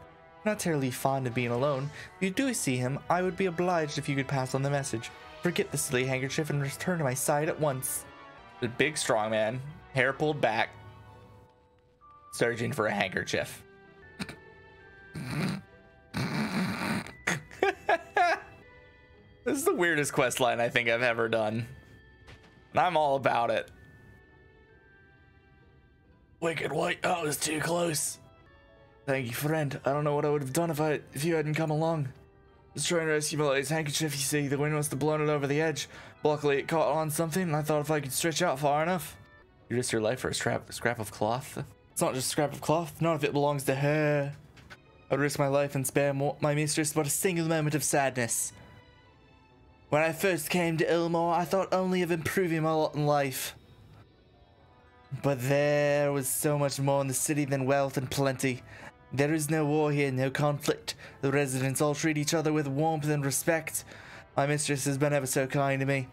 Not terribly fond of being alone. If you do see him, I would be obliged if you could pass on the message. Forget the silly handkerchief and return to my side at once. The big strong man, hair pulled back, searching for a handkerchief. This is the weirdest quest line I think I've ever done. And I'm all about it. Wicked White, that was too close. Thank you, friend. I don't know what I would have done if you hadn't come along. I was trying to rescue my lady's handkerchief, you see. The wind must have blown it over the edge. Luckily, it caught on something, and I thought if I could stretch out far enough. You risk your life for a scrap of cloth? It's not just a scrap of cloth. None of it belongs to her. I would risk my life and spare my mistress but a single moment of sadness. When I first came to Ilmore, I thought only of improving my lot in life. But there was so much more in the city than wealth and plenty. There is no war here, no conflict. The residents all treat each other with warmth and respect. My mistress has been ever so kind to me,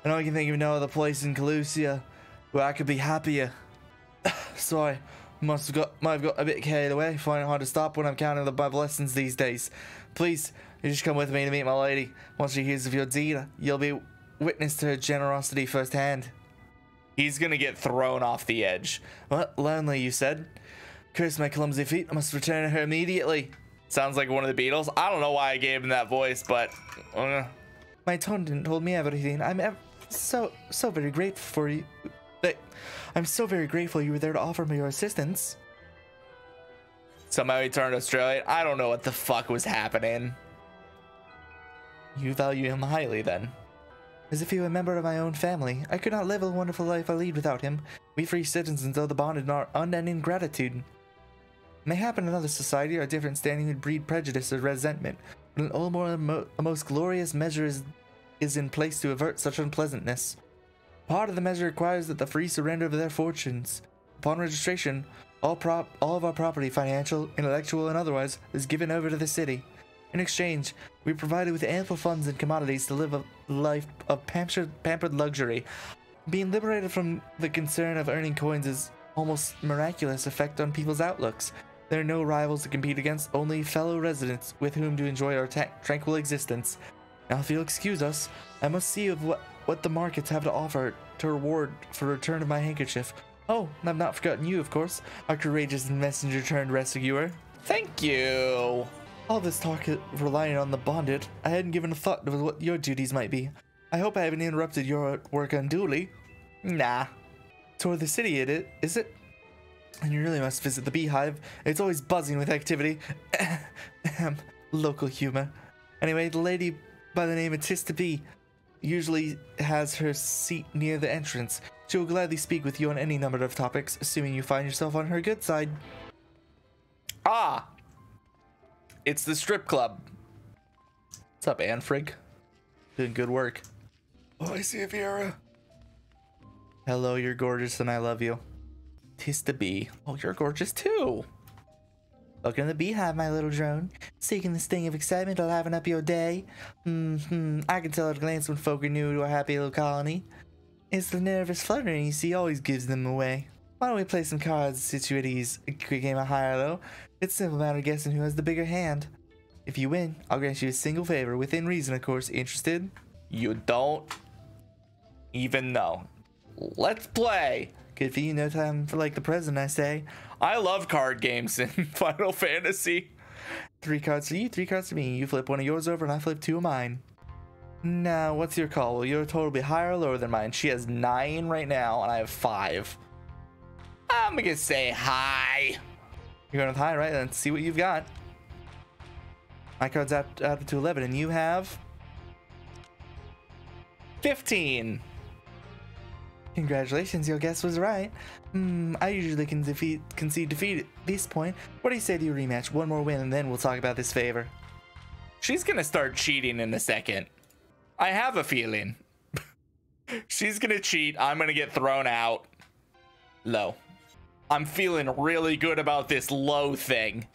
and I can think of no other place in Kholusia where I could be happier. Sorry, might have got a bit carried away, finding it hard to stop when I'm counting my blessings these days. Please, you just come with me to meet my lady. Once she hears of your deed, you'll be witness to her generosity firsthand. He's gonna get thrown off the edge. What? Lonely, you said? Curse my clumsy feet, I must return to her immediately. Sounds like one of the Beatles. I don't know why I gave him that voice, but... My attendant told me everything. I'm so very grateful for you. I'm so very grateful you were there to offer me your assistance. Somehow he turned Australian. I don't know what the fuck was happening. You value him highly, then. As if he were a member of my own family. I could not live a wonderful life I lead without him. We free citizens owe the bond in our unending gratitude. Mayhap in another society, our different standing would breed prejudice or resentment, but in Ulmore a most glorious measure is in place to avert such unpleasantness. Part of the measure requires that the free surrender of their fortunes. Upon registration, all of our property, financial, intellectual, and otherwise, is given over to the city. In exchange, we are provided with ample funds and commodities to live a life of pampered luxury. Being liberated from the concern of earning coins is almost miraculous effect on people's outlooks. There are no rivals to compete against, only fellow residents with whom to enjoy our tranquil existence. Now, if you'll excuse us, I must see of what the markets have to offer to reward for return of my handkerchief. Oh, and I've not forgotten you, of course, our courageous messenger turned rescuer. Thank you. All this talk relying on the bonded, I hadn't given a thought to what your duties might be. I hope I haven't interrupted your work unduly. Nah. Toward the city, is it? And you really must visit the beehive. It's always buzzing with activity. Local humor. Anyway, the lady by the name of Tista B usually has her seat near the entrance. She will gladly speak with you on any number of topics, assuming you find yourself on her good side. Ah! It's the strip club. What's up, Anfrig? Doing good work. Oh, I see a Vera. Hello, you're gorgeous and I love you. Tista B. Oh, you're gorgeous too. Welcome to the beehive, my little drone. Seeking the sting of excitement to liven up your day. I can tell at a glance when folk are new to our happy little colony. It's the nervous fluttering you see always gives them away. Why don't we play some cards, sit you at ease, a quick game of high or low? It's a simple matter of guessing who has the bigger hand. If you win, I'll grant you a single favor, within reason, of course. Interested? You don't even know. Let's play. Good for you, no time for like the present, I say. I love card games in Final Fantasy. 3 cards for you, 3 cards for me. You flip one of yours over and I flip 2 of mine. Now, what's your call? Will your total be higher or lower than mine? She has 9 right now and I have 5. I'm gonna say high. You're going with high, right? Let's see what you've got. My card's added to 11 and you have 15. Congratulations, your guess was right. I usually can concede defeat at this point. What do you say to your rematch? One more win and then we'll talk about this favor. She's gonna start cheating in a second. I have a feeling. She's gonna cheat. I'm gonna get thrown out. Low. I'm feeling really good about this low thing.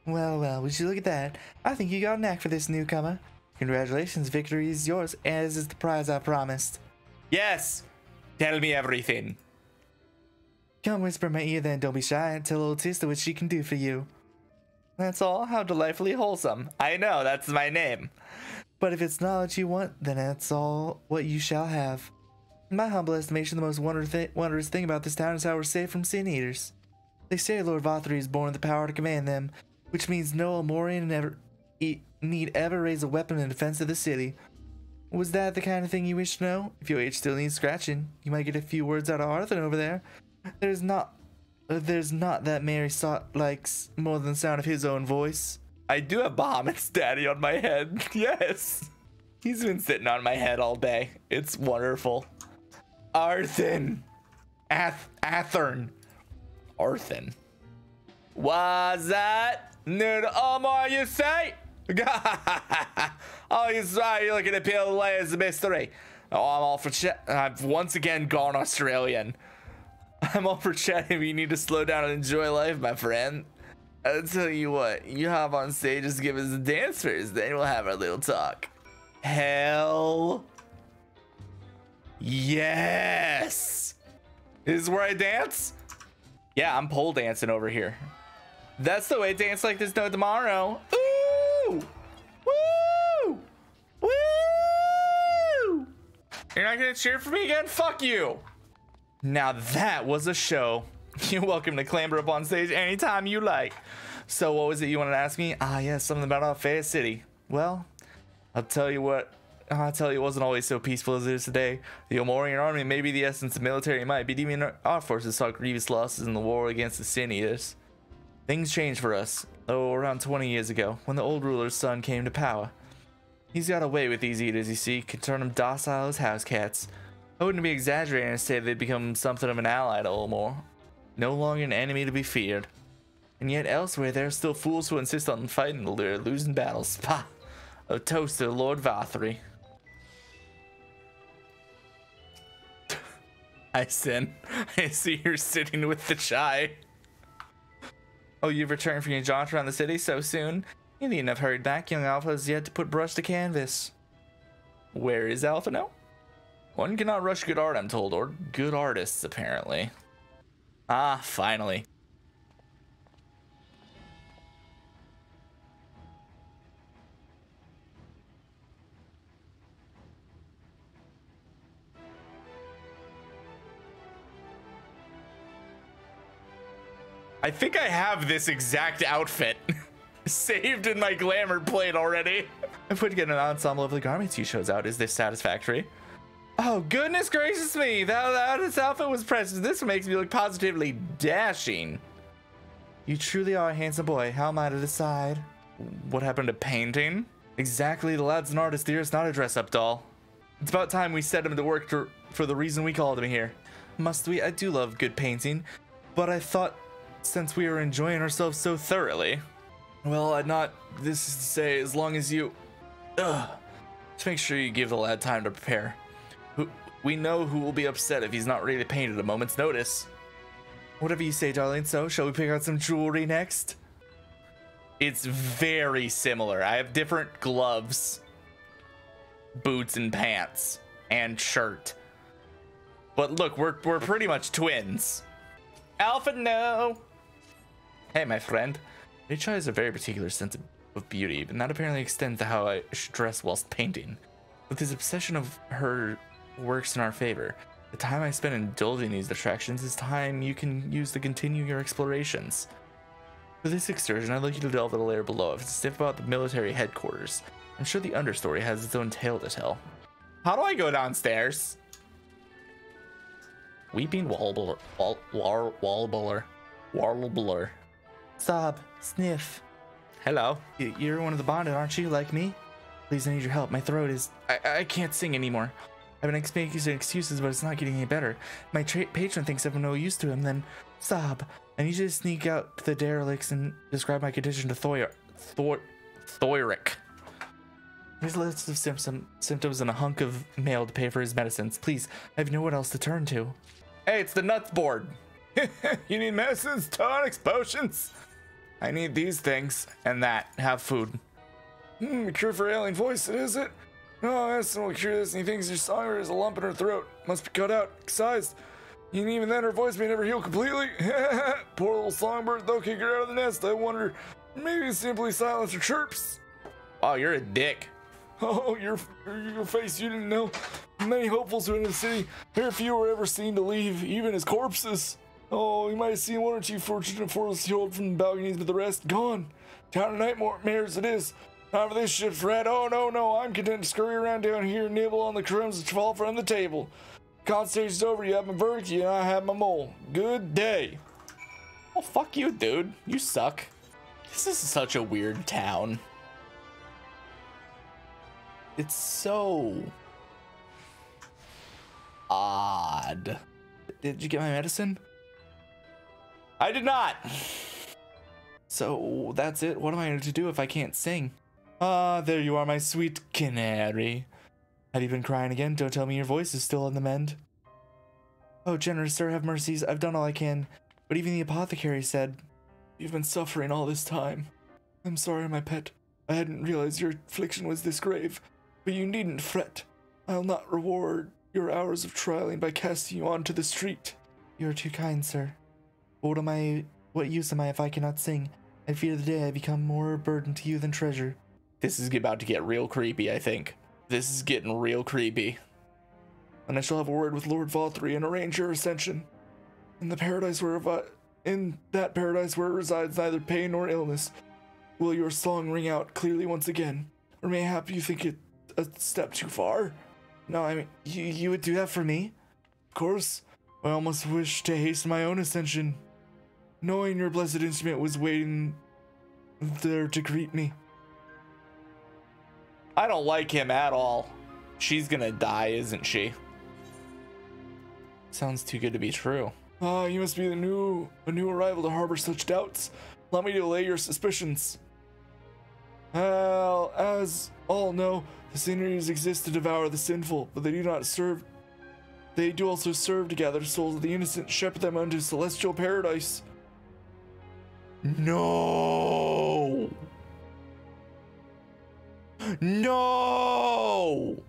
Well, would you look at that? I think you got a knack for this newcomer. Congratulations, victory is yours, as is the prize I promised. Yes! Tell me everything. Come whisper in my ear then, don't be shy, and tell old sister what she can do for you. That's all? How delightfully wholesome. I know, that's my name. But if it's knowledge you want, then that's all what you shall have. In my humble estimation, the most wondrous thing about this town is how we're safe from sin eaters. They say Lord Vauthy is born with the power to command them, which means no Ahm Areng need ever raise a weapon in defense of the city. Was that the kind of thing you wish to know? If your age still needs scratching, you might get a few words out of Arthur over there. There's not that Mary likes more than the sound of his own voice. I do have Bahamut's daddy on my head. Yes. He's been sitting on my head all day. It's wonderful. Arthur. Arthur. Was that new Omar you say? Oh, he's right. You're looking at pale layers of mystery. Oh, I'm all for chat. I've once again gone Australian. I'm all for chatting. You need to slow down and enjoy life, my friend. I'll tell you what. You hop on stage, just give us a dance first, then we'll have our little talk. Hell yes. This is where I dance? Yeah, I'm pole dancing over here. That's the way dance like there's no tomorrow. Ooh! Woo! Woo! You're not gonna cheer for me again? Fuck you! Now that was a show. You're welcome to clamber up on stage anytime you like. So what was it you wanted to ask me? Ah, yeah, something about our fair city. Well, I'll tell you what. it wasn't always so peaceful as it is today. The Ahm Areng army may be the essence of military might, but even our forces saw grievous losses in the war against the Sin Eaters. Things changed for us, around 20 years ago, when the old ruler's son came to power. He's got away with these eaters, you see, could turn them docile as house cats. I wouldn't be exaggerating to say they'd become something of an ally to Ahm Areng. No longer an enemy to be feared. And yet elsewhere there are still fools who insist on fighting till they're losing battles. Pah! A toast to Lord Vauthy. I sin. I see you're sitting with the chai. Oh, you've returned from your jaunt around the city so soon? You needn't have hurried back. Young Alpha has yet to put brush to canvas. Where is Alphinaud? One cannot rush good art, I'm told, or good artists, apparently. Ah, finally. I think I have this exact outfit saved in my glamour plate already. I put together an ensemble of the garments you chose out. Is this satisfactory? Oh, goodness gracious me. This outfit was precious. This makes me look positively dashing. You truly are a handsome boy. How am I to decide? What happened to painting? Exactly. The lad's an artist here. It's not a dress-up doll. It's about time we set him to work for the reason we called him here. Must we? I do love good painting. But I thought since we were enjoying ourselves so thoroughly. Well, I'd not, this is to say, as long as you, just make sure you give the lad time to prepare. We know who will be upset if he's not ready to paint at a moment's notice. Whatever you say, darling. So, shall we pick out some jewelry next? It's very similar. I have different gloves, boots and pants, and shirt. But look, we're pretty much twins. Alphinaud! Hey, my friend. Alisaie has a very particular sense of beauty, and that apparently extends to how I should dress whilst painting. With his obsession of her works in our favor, the time I spend indulging these attractions is time you can use to continue your explorations. For this excursion, I'd like you to delve a little layer below. If it's stiff about the military headquarters, I'm sure the understory has its own tale to tell. How do I go downstairs? Weeping Warbler. Sob, sniff. Hello. You're one of the bonded, aren't you? Like me? Please, I need your help. My throat is... I can't sing anymore. I've been making excuses, but it's not getting any better. My patron thinks I'm no use to him, then... Sob, I need you to sneak out to the derelicts and describe my condition to Thoiric. Here's a list of symptoms and a hunk of mail to pay for his medicines. Please, I have nowhere else to turn to. Hey, it's the nuts board. You need medicines, tonics, potions? I need these things and that. Have food. Cure for alien voice, is it? No, medicine will cure this, and he thinks your song is a lump in her throat. Must be cut out, excised. And even then, her voice may never heal completely. Poor little songbird, they'll kick her out of the nest. I wonder, maybe simply silence her chirps. Oh, you're a dick. Oh, your face, you didn't know. Many hopefuls who enter the city, very few were ever seen to leave, even as corpses. Oh, you might have seen one or two fortunate fools hurled from the balconies, but the rest, gone. Town of nightmares it is. Not for this ship's rat. Oh, no, I'm content to scurry around down here and nibble on the crumbs that fall from the table. Con stage is over, you have my Vauthy and I have my mole. Good day. Oh, fuck you, dude. You suck. This is such a weird town. It's so odd. Did you get my medicine? I did not. So that's it. What am I going to do if I can't sing? Ah, there you are, my sweet canary. Have you been crying again? Don't tell me your voice is still on the mend. Oh, generous sir, have mercies. I've done all I can. But even the apothecary said, you've been suffering all this time. I'm sorry, my pet. I hadn't realized your affliction was this grave. But you needn't fret. I'll not reward your hours of trialing by casting you onto the street. You are too kind, sir. What use am I if I cannot sing? I fear the day I become more a burden to you than treasure. This is about to get real creepy, I think. This is getting real creepy. And I shall have a word with Lord Vauthy and arrange your ascension. In that paradise where resides neither pain nor illness, will your song ring out clearly once again? Or mayhap you think it a step too far? No, I mean, you would do that for me? Of course. I almost wish to hasten my own ascension, knowing your blessed instrument was waiting there to greet me. I don't like him at all. She's gonna die, isn't she? Sounds too good to be true. Ah, you must be a new arrival to harbor such doubts. Allow me to allay your suspicions. Well, as all know, the sinners exist to devour the sinful, but they do also serve to gather souls of the innocent, shepherd them unto celestial paradise. No! No!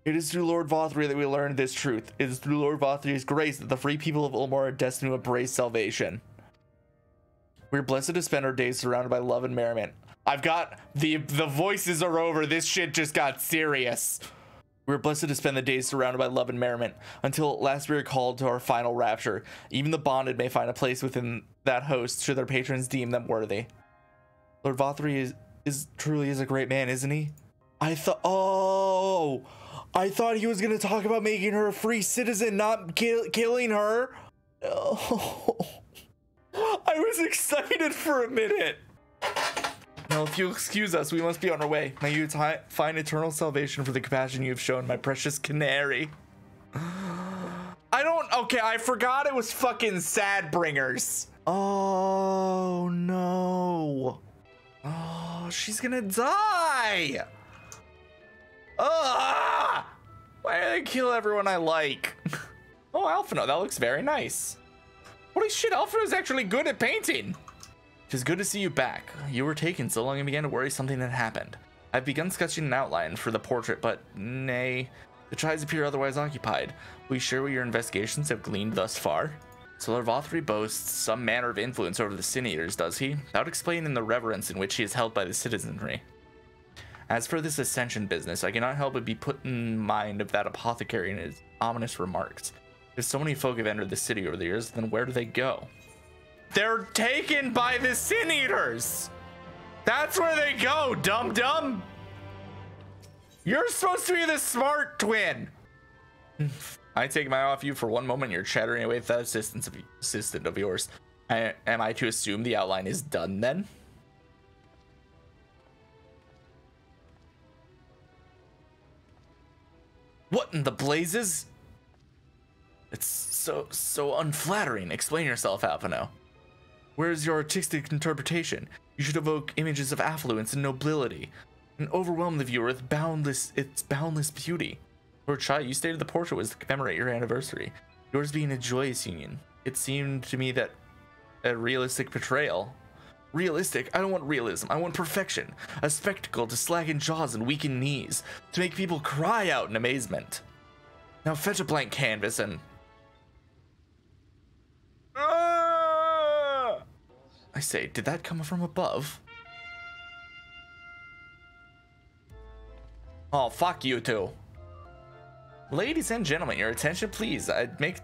It is through Lord Vauthy that we learn this truth. It is through Lord Vauthy's grace that the free people of Ulmor are destined to embrace salvation. We're blessed to spend our days surrounded by love and merriment. I've got the voices are over. This shit just got serious. We're blessed to spend the days surrounded by love and merriment until at last we are called to our final rapture. Even the bonded may find a place within that host should their patrons deem them worthy. Lord Vauthy is truly a great man, isn't he? I thought he was gonna talk about making her a free citizen, not killing her. Oh, I was excited for a minute. Now, if you'll excuse us, we must be on our way. May you find eternal salvation for the compassion you have shown, my precious canary. Okay, I forgot it was fucking Shadowbringers. Oh, no. Oh, she's gonna die. Why do they kill everyone I like? Oh, Alphinaud, that looks very nice. Holy shit, Alphinaud's actually good at painting. It is good to see you back. You were taken so long I began to worry something had happened. I've begun sketching an outline for the portrait, but nay, the eyes appear otherwise occupied. Will you share what your investigations have gleaned thus far? So Lord Vauthy boasts some manner of influence over the Sin Eaters, does he? Without explaining the reverence in which he is held by the citizenry. As for this ascension business, I cannot help but be put in mind of that apothecary and his ominous remarks. If so many folk have entered the city over the years, then where do they go? They're taken by the Sin Eaters! That's where they go, dum-dum! You're supposed to be the smart twin! I take my eye off you for one moment, you're chattering away with that assistant of yours. Am I to assume the outline is done then? What in the blazes? It's so unflattering. Explain yourself, Alphinaud. Where's your artistic interpretation? You should evoke images of affluence and nobility, and overwhelm the viewer with its boundless beauty. Lord Shai, you stated the portrait was to commemorate your anniversary, yours being a joyous union. It seemed to me that a realistic portrayal. Realistic? I don't want realism. I want perfection. A spectacle to slacken jaws and weaken knees, to make people cry out in amazement. Now fetch a blank canvas and... I say, did that come from above? Oh, fuck you two. Ladies and gentlemen, your attention please. I'd make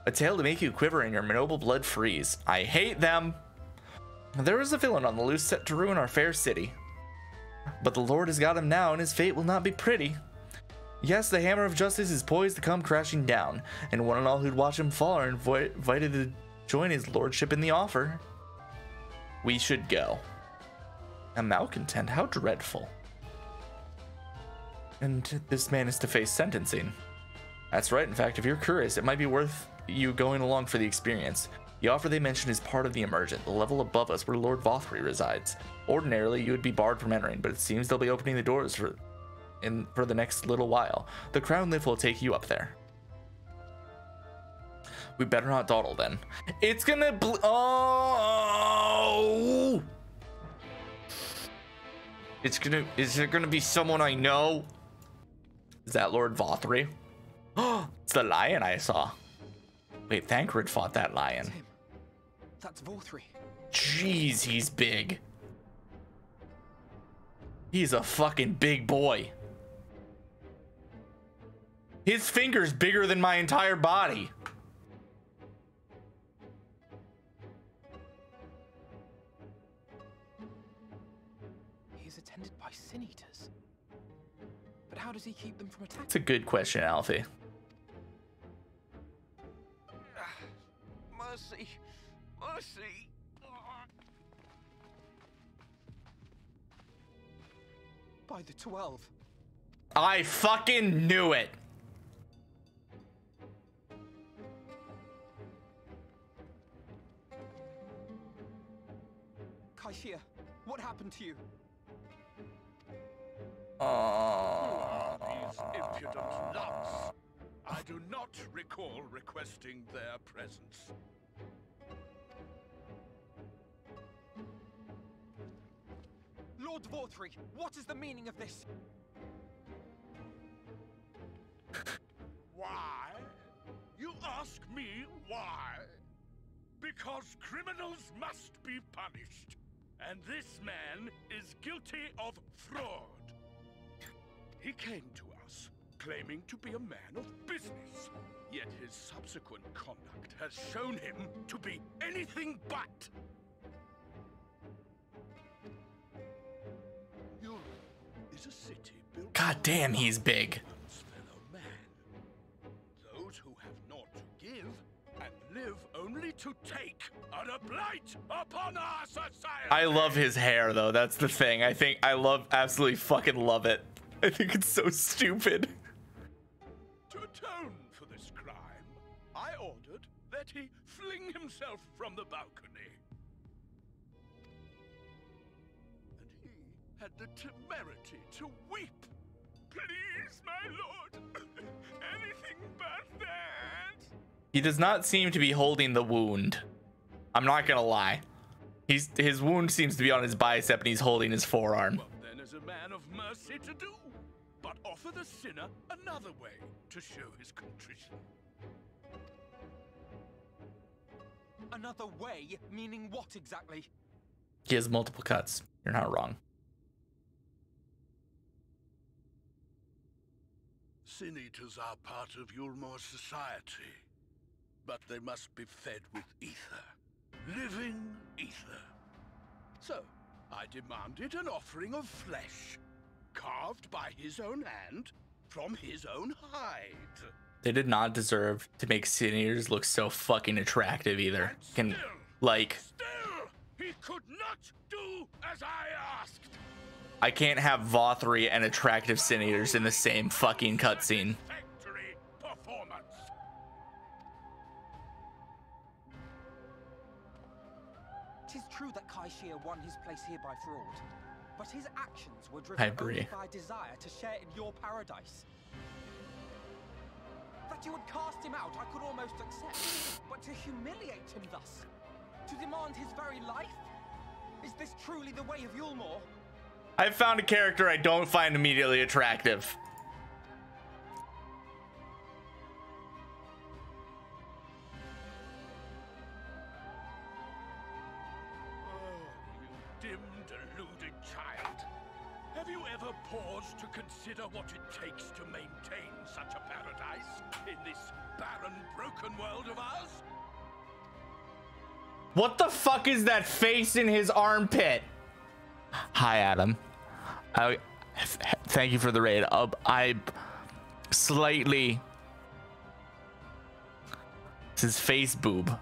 a tale to make you quiver and your noble blood freeze. I hate them. There is a villain on the loose set to ruin our fair city. But the Lord has got him now, and his fate will not be pretty. Yes, the hammer of justice is poised to come crashing down, and one and all who'd watch him fall are invited to join his lordship in the offer. We should go. A malcontent, how dreadful. And this man is to face sentencing. That's right, in fact, if you're curious, it might be worth you going along for the experience. The offer they mentioned is part of the emergent, the level above us where Lord Vauthy resides. Ordinarily, you would be barred from entering, but it seems they'll be opening the doors for the next little while. The crown lift will take you up there. We better not dawdle then. It's gonna oh! Is it gonna be someone I know? Is that Lord Vauthy? Oh, it's the lion I saw. Wait, Thancred fought that lion. That's him. That's Vauthy. Jeez, he's big. He's a fucking big boy. His finger's bigger than my entire body. He is attended by sin eaters. But how does he keep them from attacking? It's a good question, Alfie. Mercy. Mercy. By the 12. I fucking knew it. Kholusia, what happened to you? Who are these impudent nuts? I do not recall requesting their presence. Lord Vauthy, what is the meaning of this? Why? You ask me why? Because criminals must be punished. And this man is guilty of fraud. He came to us, claiming to be a man of business. Yet his subsequent conduct has shown him to be anything but. Europe is a city built. God damn, he's big. Fellow man. Those who have naught to give and live only to take are a blight upon our society. I love his hair though. That's the thing. Absolutely fucking love it. I think it's so stupid. To atone for this crime, I ordered that he fling himself from the balcony. And he had the temerity to weep. Please, my lord, anything but that. He does not seem to be holding the wound. I'm not gonna lie. His wound seems to be on his bicep and he's holding his forearm. What then is a man of mercy to do? But offer the sinner another way to show his contrition. Another way? Meaning what exactly? He has multiple cuts. You're not wrong. Sin eaters are part of Yulmor's society, but they must be fed with ether. Living ether. So, I demanded an offering of flesh, carved by his own hand, from his own hide. They did not deserve to make sin eaters look so fucking attractive either. Still, he could not do as I asked. I can't have Vauthy and attractive sin eaters in the same fucking cutscene. Factory performance. Tis true that Kholusia won his place here by fraud, but his actions were driven only by a desire to share in your paradise. That you would cast him out, I could almost accept, but to humiliate him thus, to demand his very life, is this truly the way of Yulmor? I've found a character I don't find immediately attractive. ever pause to consider what it takes to maintain such a paradise in this barren, broken world of ours? What the fuck is that face in his armpit? Hi, Adam. Thank you for the raid. I slightly... It's his face boob.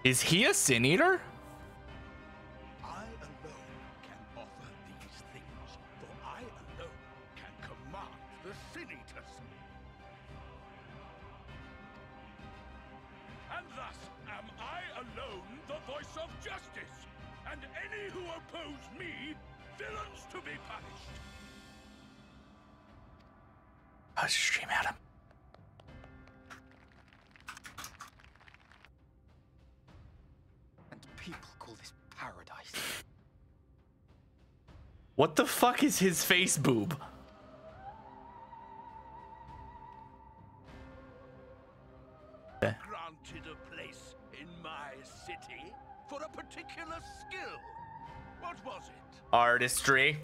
Is he a sin eater? I alone can offer these things, for I alone can command the Sin Eaters. And thus am I alone the voice of justice, and any who oppose me, villains to be punished. How's your stream, Adam? People call this paradise. What the fuck is his face boob? Granted a place in my city for a particular skill. What was it? Artistry.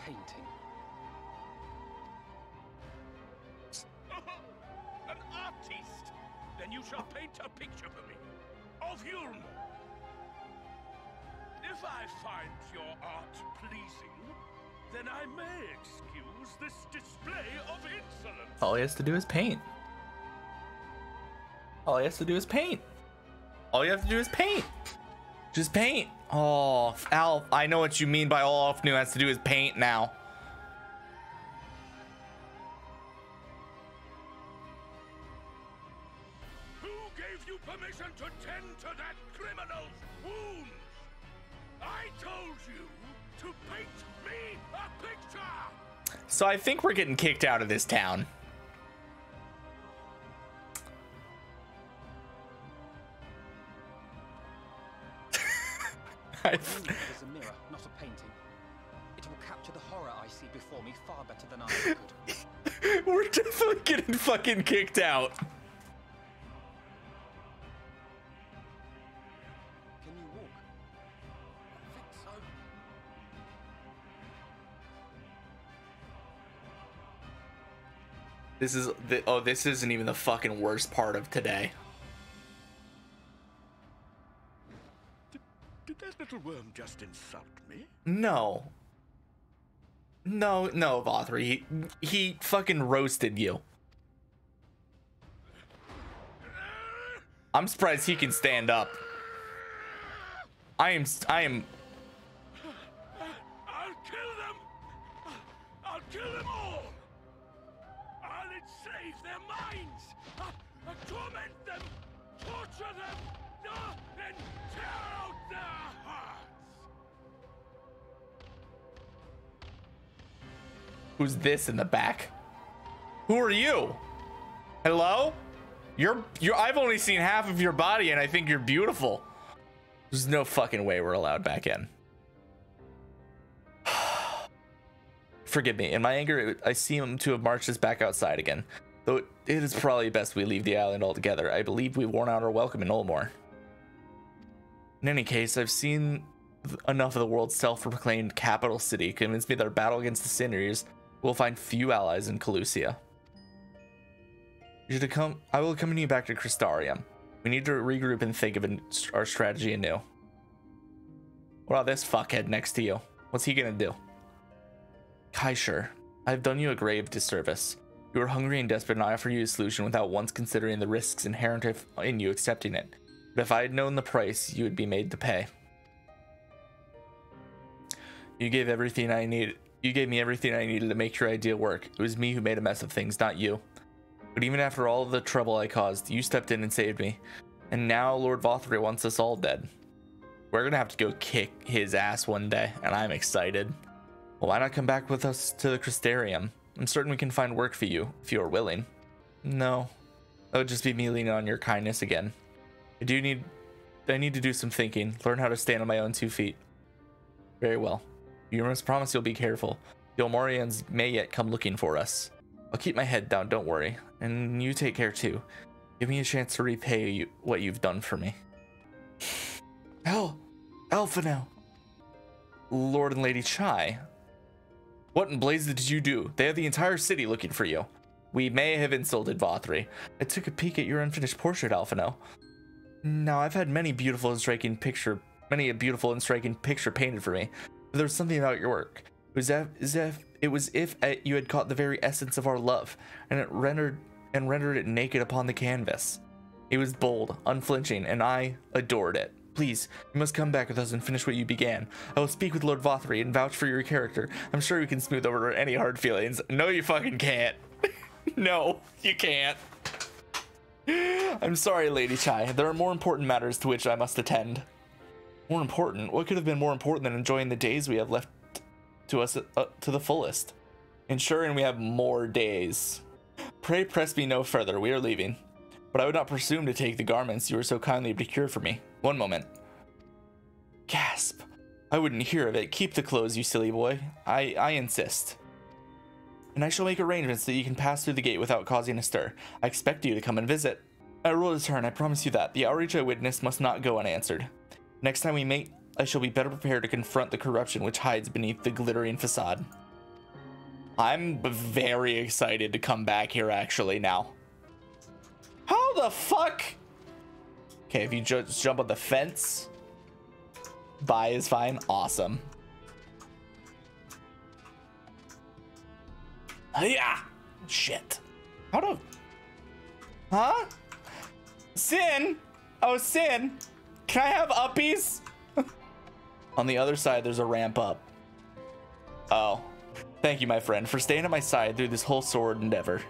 Painting. An artiste. Then you shall paint a picture for me of Yulm. If I find your art pleasing, then I may excuse this display of insolence. All he has to do is paint. All he has to do is paint. All you have to do is paint. Just paint. Oh, Alf, I know what you mean by all Alphinaud has to do is paint now. Who gave you permission to tend to that criminal's wounds? I told you to paint me a picture. So I think we're getting kicked out of this town. It is a mirror, not a painting. It will capture the horror I see before me far better than I could. We're definitely getting fucking kicked out. Can you walk? I think so. This is the, oh, this isn't even the fucking worst part of today. Did that little worm just insult me? No. No, Vauthy. He fucking roasted you. I'm surprised he can stand up. I am I'll kill them! I'll kill them all! I'll enslave their minds! I'll torment them! Torture them! And tear out their hearts! Who's this in the back? Who are you? Hello? You're I've only seen half of your body and I think you're beautiful. There's no fucking way we're allowed back in. Forgive me. In my anger, I seem to have marched us back outside again. Though it is probably best we leave the island altogether. I believe we've worn out our welcome in Ulmore. In any case, I've seen enough of the world's self-proclaimed capital city to convince me that our battle against the Sinners will find few allies in Kholusia. I will accompany you back to Crystarium. We need to regroup and think of our strategy anew. What about this fuckhead next to you? What's he gonna do? Kaisher, I've done you a grave disservice. You are hungry and desperate, and I offer you a solution without once considering the risks inherent in you accepting it. But if I had known the price, you would be made to pay. You gave everything I needed. You gave me everything I needed to make your idea work. It was me who made a mess of things, not you. But even after all the trouble I caused, you stepped in and saved me. And now Lord Vauthy wants us all dead. We're gonna have to go kick his ass one day, and I'm excited. Well, why not come back with us to the Crystarium? I'm certain we can find work for you, if you are willing. No. That would just be me leaning on your kindness again. I need to do some thinking, learn how to stand on my own 2 feet. Very well. You must promise you'll be careful. The Ulmorians may yet come looking for us. I'll keep my head down, don't worry. And you take care too. Give me a chance to repay you what you've done for me. Hell, Alphinaud. Lord and Lady Chai. What in blazes did you do? They have the entire city looking for you. We may have insulted Vauthy. I took a peek at your unfinished portrait, Alphinaud. Now, I've had many a beautiful and striking picture painted for me. But there was something about your work. It was as if you had caught the very essence of our love, and rendered it naked upon the canvas. It was bold, unflinching, and I adored it. Please, you must come back with us and finish what you began. I will speak with Lord Vauthy and vouch for your character. I'm sure we can smooth over any hard feelings. No, you fucking can't. No, you can't. I'm sorry, Lady Chai. There are more important matters to which I must attend. More important? What could have been more important than enjoying the days we have left to us to the fullest? Ensuring we have more days. Pray press me no further. We are leaving. But I would not presume to take the garments you were so kindly procured for me. One moment. Gasp. I wouldn't hear of it. Keep the clothes, you silly boy. I insist. And I shall make arrangements so that you can pass through the gate without causing a stir. I expect you to come and visit. I will return, I promise you that. The outrage I witnessed must not go unanswered. Next time we meet, I shall be better prepared to confront the corruption which hides beneath the glittering facade. I'm very excited to come back here actually now. How the fuck? Okay, if you just jump on the fence, buy is fine. Awesome. Yeah. Shit. How do? Huh? Sin? Oh, Sin. Can I have uppies? On the other side, there's a ramp up. Oh. Thank you, my friend, for staying at my side through this whole sword endeavor.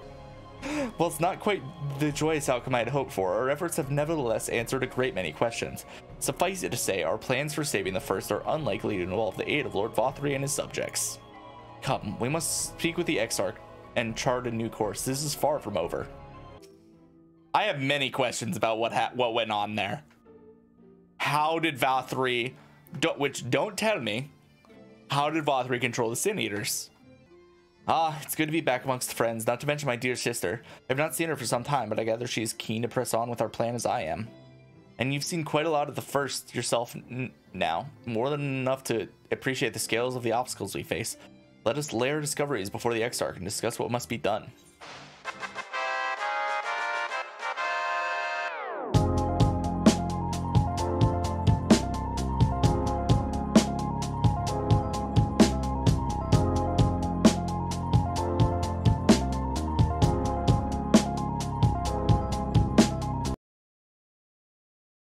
Well, it's not quite the joyous outcome I had hoped for. Our efforts have nevertheless answered a great many questions. Suffice it to say, our plans for saving the First are unlikely to involve the aid of Lord Vauthy and his subjects. Come, we must speak with the Exarch and chart a new course. This is far from over. I have many questions about what went on there. How did Vauthy, which don't tell me, how did Vauthy control the Sin Eaters? Ah, it's good to be back amongst friends, not to mention my dear sister. I've not seen her for some time, but I gather she is keen to press on with our plan as I am. And you've seen quite a lot of the First yourself now, more than enough to appreciate the scales of the obstacles we face. Let us lay our discoveries before the Exarch and discuss what must be done.